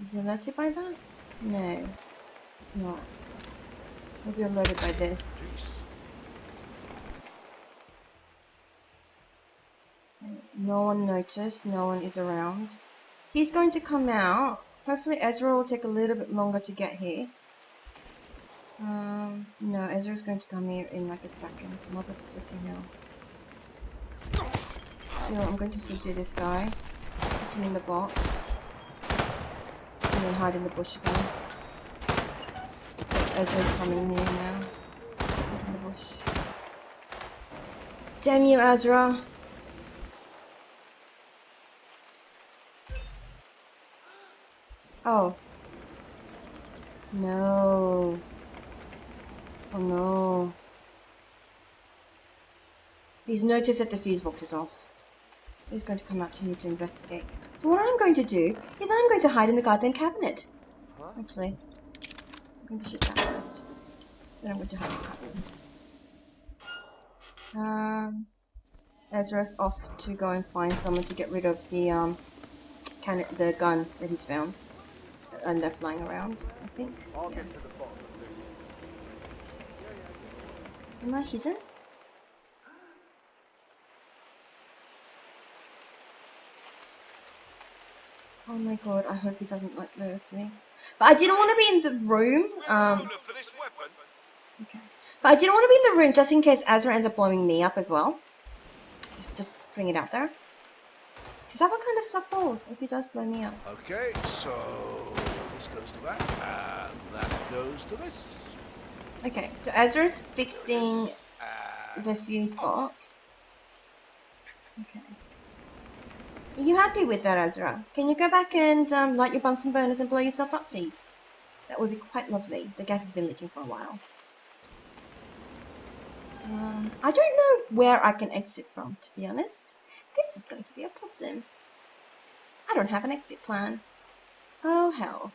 [SPEAKER 1] Is he alerted by that? No, it's not. He'll be alerted by this. No one noticed, no one is around. He's going to come out. Hopefully Ezra will take a little bit longer to get here. No, Ezra's going to come here in like a second. Mother freaking hell. So I'm going to subdue this guy. Put him in the box. And then hide in the bush again. Ezra's coming here now. Hide in the bush. Damn you, Ezra. Oh. No. Oh no. He's noticed that the fuse box is off. So he's going to come out here to investigate. So what I'm going to do is I'm going to hide in the goddamn cabinet. Actually, I'm going to shoot that first. Then I'm going to hide in the cabinet. Ezra's off to go and find someone to get rid of the gun that he's found. And left lying around, I think.
[SPEAKER 3] I'll
[SPEAKER 1] Yeah.
[SPEAKER 3] get to the bottom of this.
[SPEAKER 1] Am I hidden? Oh my god, I hope he doesn't like notice me. But I didn't want to be in the room. Okay. But I didn't want to be in the room just in case Ezra ends up blowing me up as well. Just bring it out there. Because I would kind of suck balls if he does blow me up.
[SPEAKER 6] Okay, so this goes to that, and that goes to this.
[SPEAKER 1] Okay, so Ezra's fixing the fuse box. Okay. Are you happy with that, Ezra? Can you go back and light your Bunsen burners and blow yourself up, please? That would be quite lovely. The gas has been leaking for a while. I don't know where I can exit from, to be honest. This is going to be a problem. I don't have an exit plan. Oh, hell.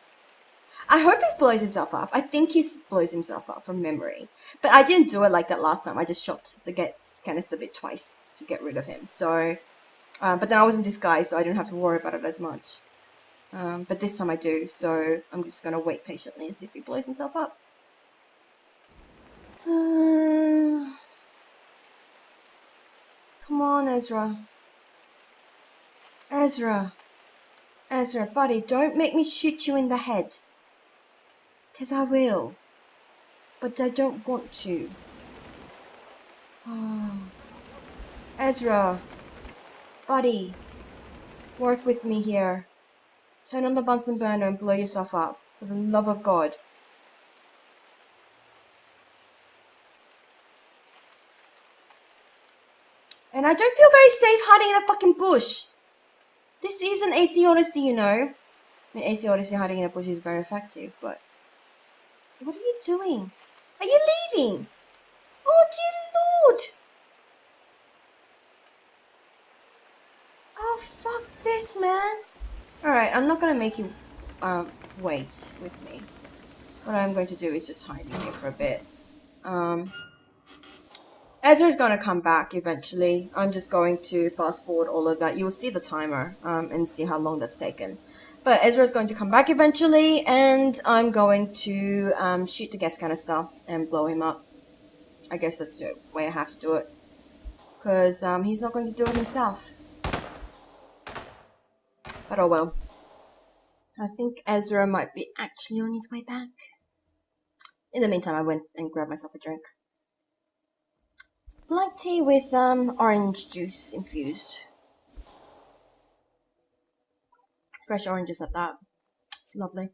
[SPEAKER 1] I hope he blows himself up. I think he blows himself up from memory. But I didn't do it like that last time. I just shot the gas canister bit twice to get rid of him. So, but then I was in disguise, so I didn't have to worry about it as much. But this time I do, so I'm just going to wait patiently and see if he blows himself up. Come on, Ezra. Ezra. Ezra, buddy, don't make me shoot you in the head. 'Cause I will. But I don't want to. Oh. Ezra. Buddy. Work with me here. Turn on the Bunsen burner and blow yourself up. For the love of God. And I don't feel very safe hiding in a fucking bush. This is an AC Odyssey, you know. I mean, AC Odyssey hiding in a bush is very effective, but... What are you doing? Are you leaving? Oh, dear Lord! Oh, fuck this, man. Alright, I'm not gonna make you wait with me. What I'm going to do is just hide in here for a bit. Ezra's going to come back eventually. I'm just going to fast forward all of that. You'll see the timer and see how long that's taken. But Ezra's going to come back eventually, and I'm going to shoot the gas canister and blow him up. I guess that's the way I have to do it. Because he's not going to do it himself. But oh well. I think Ezra might be actually on his way back. In the meantime, I went and grabbed myself a drink. Black tea with orange juice infused. Fresh oranges at that. It's lovely.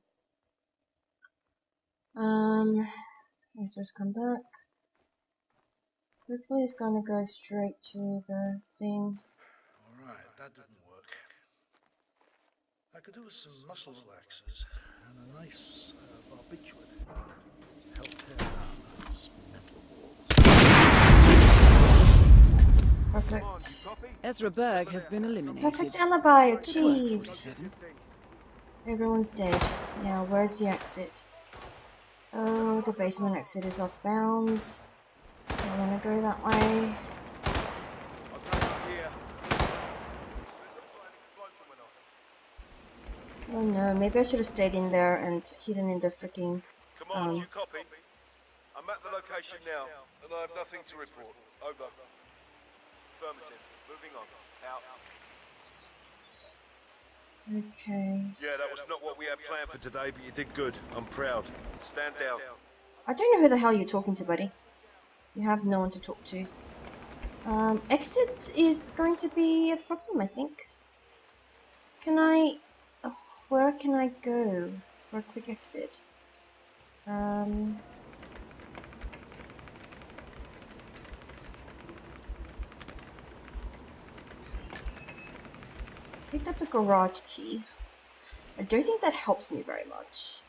[SPEAKER 1] Ezra's come back. Hopefully it's gonna go straight to the thing.
[SPEAKER 6] Alright, that didn't work. I could do with some muscle relaxers and a nice barbiturate. Help tear down those mental walls.
[SPEAKER 1] Perfect.
[SPEAKER 4] Ezra Berg has been eliminated.
[SPEAKER 1] Perfect alibi
[SPEAKER 4] Good work,
[SPEAKER 1] achieved.
[SPEAKER 4] 47.
[SPEAKER 1] Everyone's dead. Now, where's the exit? Oh, the basement exit is off bounds. I want to go that way. Oh no, maybe I should have stayed in there and hidden in the freaking.
[SPEAKER 5] Come on, you copy? I'm at the location now, and I have nothing to report. Over. Affirmative. Moving on. Out.
[SPEAKER 1] Okay.
[SPEAKER 5] Yeah, that was not what we had planned for today, but you did good. I'm proud. Stand down.
[SPEAKER 1] I don't know who the hell you're talking to, buddy. You have no one to talk to. Exit is going to be a problem, I think. Can I... Oh, where can I go for a quick exit? Picked up the garage key. I don't think that helps me very much.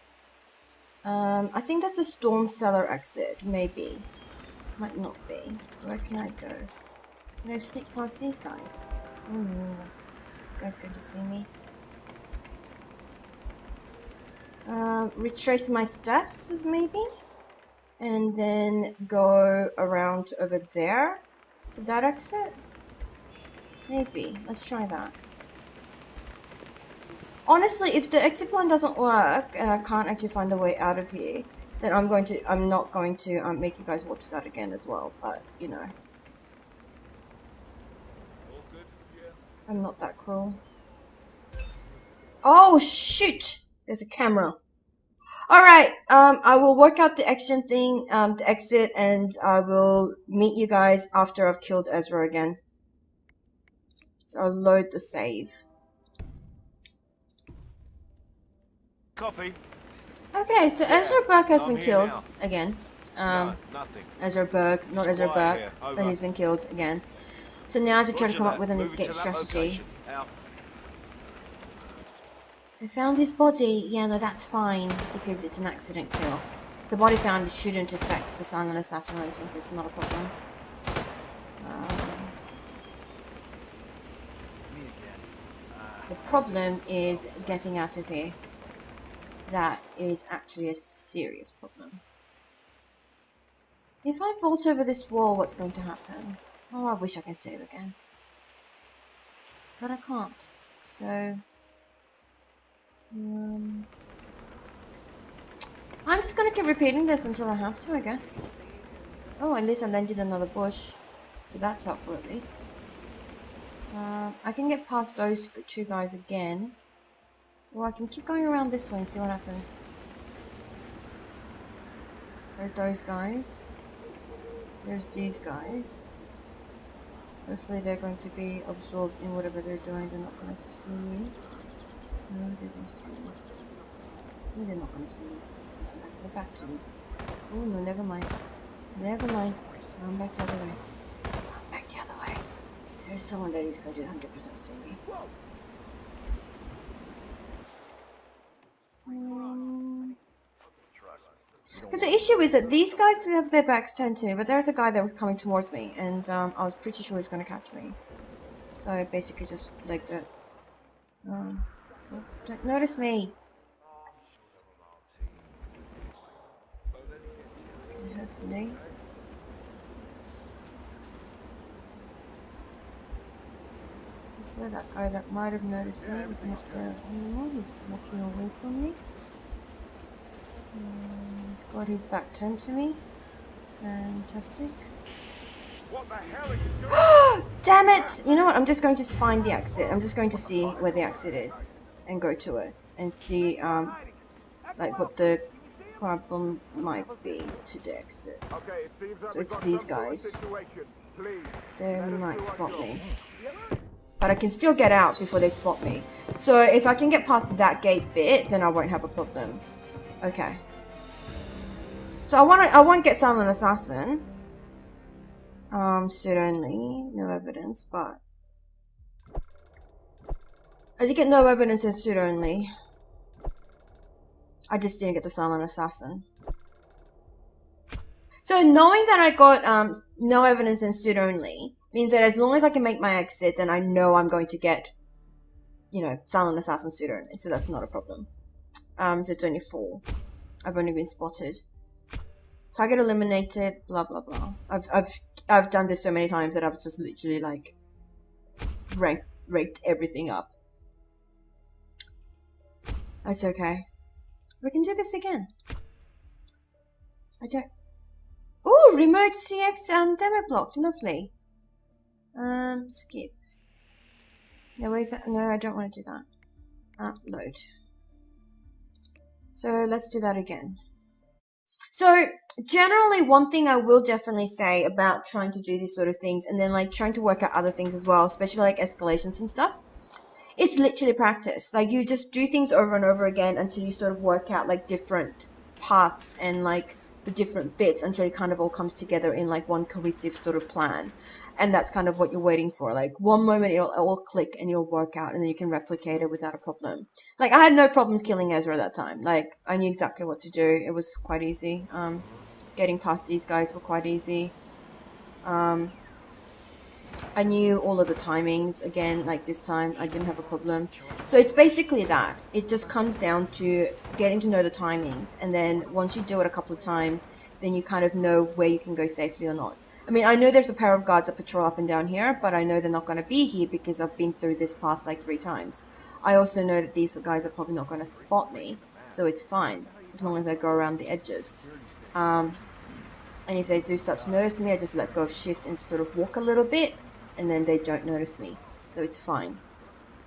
[SPEAKER 1] I think that's a storm cellar exit, maybe. Might not be. Where can I go? Can I sneak past these guys? Oh no. This guy's going to see me. Retrace my steps, maybe? And then go around over there? That exit? Maybe. Let's try that. Honestly, if the exit plan doesn't work and I can't actually find a way out of here, then I'm not going to make you guys watch that again as well. But you know, I'm not that cruel. Oh shoot! There's a camera. All right. I will work out the action thing, the exit, and I will meet you guys after I've killed Ezra again. So I'll load the save.
[SPEAKER 5] Copy.
[SPEAKER 1] Okay, so Ezra Berg has been
[SPEAKER 5] here
[SPEAKER 1] killed
[SPEAKER 5] now.
[SPEAKER 1] again.
[SPEAKER 5] Nothing.
[SPEAKER 1] Ezra Berg, not Ezra
[SPEAKER 5] quiet
[SPEAKER 1] Berg,
[SPEAKER 5] here. Over.
[SPEAKER 1] but he's been killed again. So now I have to try to
[SPEAKER 5] Roger
[SPEAKER 1] come
[SPEAKER 5] that.
[SPEAKER 1] up with an
[SPEAKER 5] Moving
[SPEAKER 1] escape
[SPEAKER 5] to that
[SPEAKER 1] strategy.
[SPEAKER 5] location. Out.
[SPEAKER 1] I found his body. Yeah, no, that's fine because it's an accident kill. So body found shouldn't affect the silent assassin rating, so it's not a problem. The problem is getting out of here. That is actually a serious problem. If I vault over this wall, what's going to happen? Oh, I wish I could save again. But I can't. So... I'm just gonna keep repeating this until I have to, I guess. Oh, at least I landed another bush. So that's helpful at least. I can get past those two guys again. Or I can keep going around this way and see what happens. There's those guys. There's these guys. Hopefully they're going to be absorbed in whatever they're doing. They're not going to see me. No, they're going to see me. No, they're not going to see me. They're back to me. Oh no, never mind. Never mind. I'm back the other way. I'm back the other way. There's someone that is going to 100% see me. Because the issue is that these guys have their backs turned to me, but there's a guy that was coming towards me, and I was pretty sure he's going to catch me. So I basically just legged it. Don't notice me. Okay, hopefully. where that guy that might have noticed me is not there anymore. He's walking away from me. He's got his back turned to me. Fantastic.
[SPEAKER 5] What the hell are you doing?
[SPEAKER 1] Damn it! You know what? I'm just going to find the exit. I'm just going to see where the exit is and go to it and see like what the problem might be to the exit.
[SPEAKER 5] Okay, it seems like
[SPEAKER 1] So
[SPEAKER 5] we've
[SPEAKER 1] it's
[SPEAKER 5] got
[SPEAKER 1] these
[SPEAKER 5] some sort of
[SPEAKER 1] guys.
[SPEAKER 5] situation. Please.
[SPEAKER 1] They
[SPEAKER 5] let us
[SPEAKER 1] might
[SPEAKER 5] know
[SPEAKER 1] spot
[SPEAKER 5] what's
[SPEAKER 1] me.
[SPEAKER 5] wrong.
[SPEAKER 1] But I can still get out before they spot me. So if I can get past that gate bit, then I won't have a problem. Okay. So I won't get Silent Assassin. Suit only, no evidence, but I did get no evidence in suit only. I just didn't get the Silent Assassin. So knowing that I got no evidence in suit only means that as long as I can make my exit, then I know I'm going to get, you know, Silent Assassin suit only. So that's not a problem. So it's only 4. I've only been spotted. Target eliminated. Blah blah blah. I've done this so many times that I've just literally like raked everything up. That's okay. We can do this again. I don't. Ooh, remote CX demo blocked. Lovely. Skip. No, where's that? No, I don't want to do that. Load. So let's do that again. So generally, one thing I will definitely say about trying to do these sort of things and then like trying to work out other things as well, especially like escalations and stuff, it's literally practice. Like you just do things over and over again until you sort of work out like different paths and like the different bits until it kind of all comes together in like one cohesive sort of plan. And that's kind of what you're waiting for. Like one moment it'll all click and you'll work out and then you can replicate it without a problem. Like I had no problems killing Ezra that time. Like I knew exactly what to do. It was quite easy. Getting past these guys were quite easy. I knew all of the timings again, like this time I didn't have a problem. So it's basically that. It just comes down to getting to know the timings, and then once you do it a couple of times, then you kind of know where you can go safely or not. I mean, I know there's a pair of guards that patrol up and down here, but I know they're not going to be here because I've been through this path like 3 times. I also know that these guys are probably not going to spot me, so it's fine as long as I go around the edges. And if they do start to notice me, I just let go of shift and sort of walk a little bit, and then they don't notice me, so it's fine.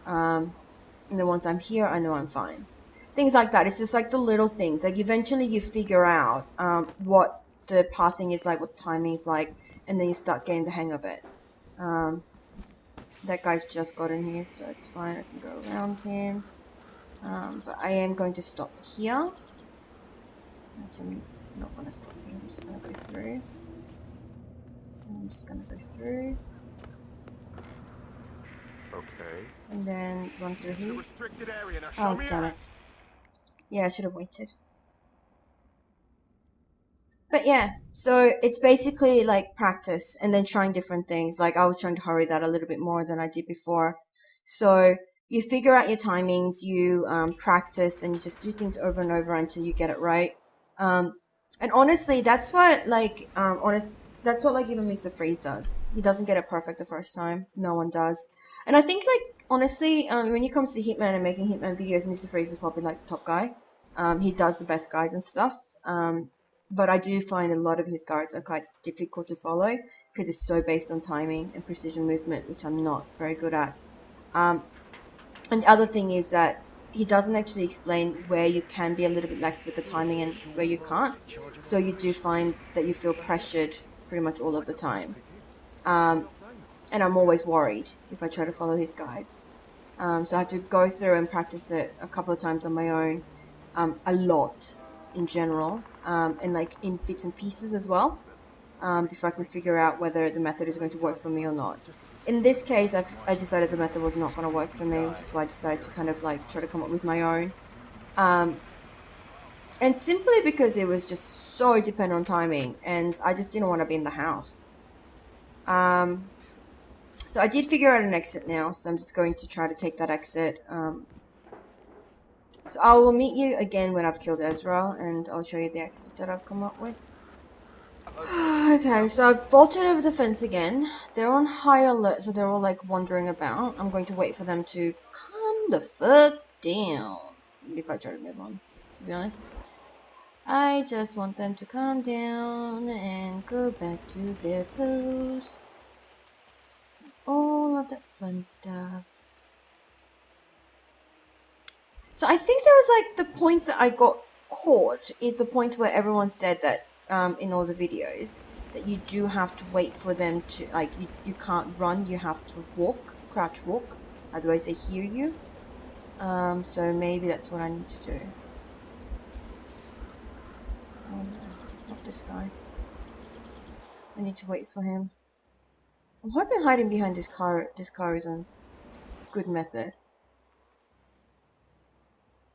[SPEAKER 1] And then once I'm here, I know I'm fine. Things like that. It's just like the little things. Like eventually you figure out what the pathing is like, what the timing is like, and then you start getting the hang of it. That guy's just got in here, so it's fine. I can go around him. But I am going to stop here. I'm not going to stop here. I'm just going to go through. I'm just going to go through.
[SPEAKER 5] Okay.
[SPEAKER 1] And then run through
[SPEAKER 5] The
[SPEAKER 1] here.
[SPEAKER 5] restricted area. Now show
[SPEAKER 1] Oh,
[SPEAKER 5] me
[SPEAKER 1] damn
[SPEAKER 5] out.
[SPEAKER 1] it. Yeah, I should have waited. But yeah, so it's basically like practice and then trying different things. Like I was trying to hurry that a little bit more than I did before. So you figure out your timings, you practice, and you just do things over and over until you get it right. And honestly, that's what like that's what like even Mr. Freeze does. He doesn't get it perfect the first time. No one does. And I think like honestly, when it comes to Hitman and making Hitman videos, Mr. Freeze is probably like the top guy. He does the best guides and stuff. But I do find a lot of his guides are quite difficult to follow because it's so based on timing and precision movement, which I'm not very good at. And the other thing is that he doesn't actually explain where you can be a little bit lax with the timing and where you can't. So you do find that you feel pressured pretty much all of the time. And I'm always worried if I try to follow his guides. So I have to go through and practice it a couple of times on my own, a lot in general, and like in bits and pieces as well, before I can figure out whether the method is going to work for me or not. In this case, I decided the method was not going to work for me, which is why I decided to kind of like try to come up with my own. And simply because it was just so dependent on timing, and I just didn't want to be in the house. So I did figure out an exit now, so I'm just going to try to take that exit. So I will meet you again when I've killed Ezra, and I'll show you the exit that I've come up with. Okay, so I've vaulted over the fence again. They're on high alert, so they're all like wandering about. I'm going to wait for them to calm the fuck down if I try to move on, to be honest. I just want them to calm down and go back to their posts. All of that fun stuff. So I think there was like the point that I got caught is the point where everyone said that in all the videos that you do have to wait for them to, like, you can't run, you have to walk, crouch walk, otherwise they hear you. So maybe that's what I need to do. Oh no, not this guy. I need to wait for him. I'm hoping hiding behind this car is a good method.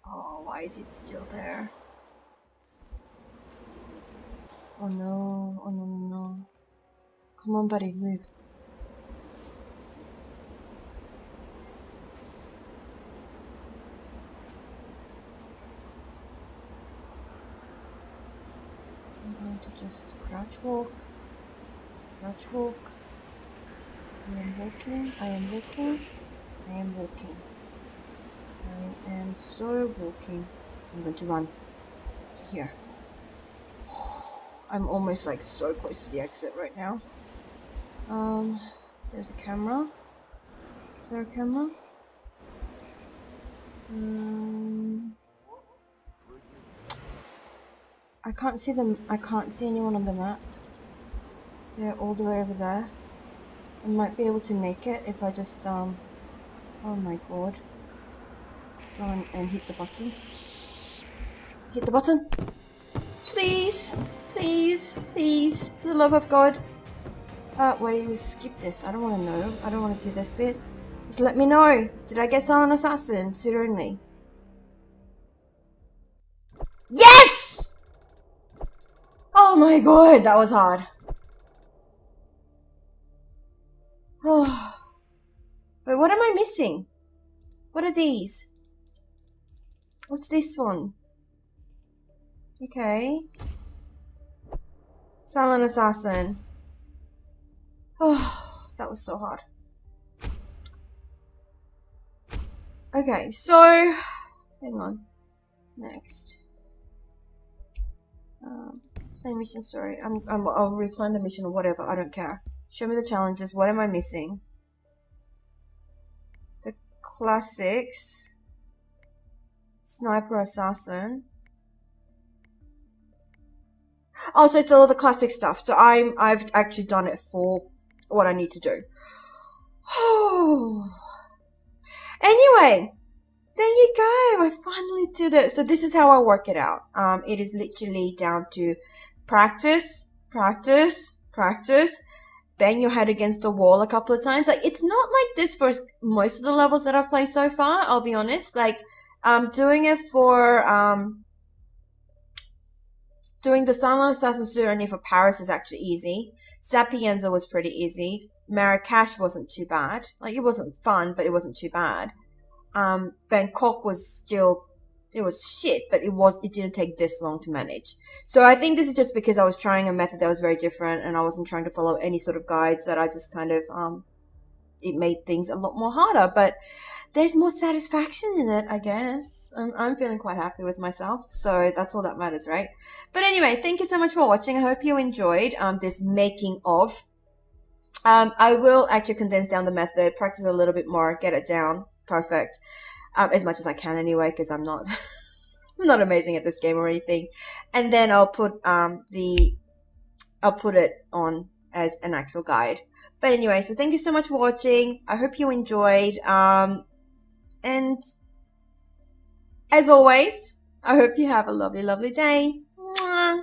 [SPEAKER 1] Oh, why is he still there? Oh no, oh no, no, no. Come on, buddy, move. I'm going to just crouch walk. Crouch walk. I am walking, I am walking, I am walking. I am so walking. I'm going to run to here. I'm almost like so close to the exit right now. There's a camera. Is there a camera? I can't see them. I can't see anyone on the map. They're all the way over there. I might be able to make it if I just oh my god. Go and hit the button. Hit the button. Please, please, please, for the love of God. Wait, let's skip this. I don't want to know. I don't want to see this bit. Just let me know. Did I get silent assassin? Suit only. Yes! Oh my god, that was hard. Oh. Wait, what am I missing? What are these? What's this one? Okay. Silent assassin. Oh, that was so hard. Okay, so hang on. Next. Play mission story. I'll replan the mission or whatever. I don't care. Show me the challenges. What am I missing? The classics. Sniper assassin. Oh, so it's all the classic stuff. So I've actually done it for what I need to do. Anyway, there you go. I finally did it. So this is how I work it out. It is literally down to practice, practice, practice. Bang your head against the wall a couple of times. Like, it's not like this for most of the levels that I've played so far, I'll be honest. Like, doing it for doing the Silent Assassin Suit for Paris is actually easy. Sapienza was pretty easy. Marrakesh wasn't too bad. Like, it wasn't fun, but it wasn't too bad. Bangkok was still, it was shit, but it didn't take this long to manage. So I think this is just because I was trying a method that was very different and I wasn't trying to follow any sort of guides, that I just kind of, it made things a lot more harder, but there's more satisfaction in it, I guess. I'm feeling quite happy with myself, so that's all that matters, right? But anyway, thank you so much for watching. I hope you enjoyed this making of. I will actually condense down the method, practice a little bit more, get it down perfect, as much as I can anyway, because I'm not I'm not amazing at this game or anything. And then I'll put it on as an actual guide. But anyway, so thank you so much for watching. I hope you enjoyed. And as always, I hope you have a lovely, lovely day. Mwah!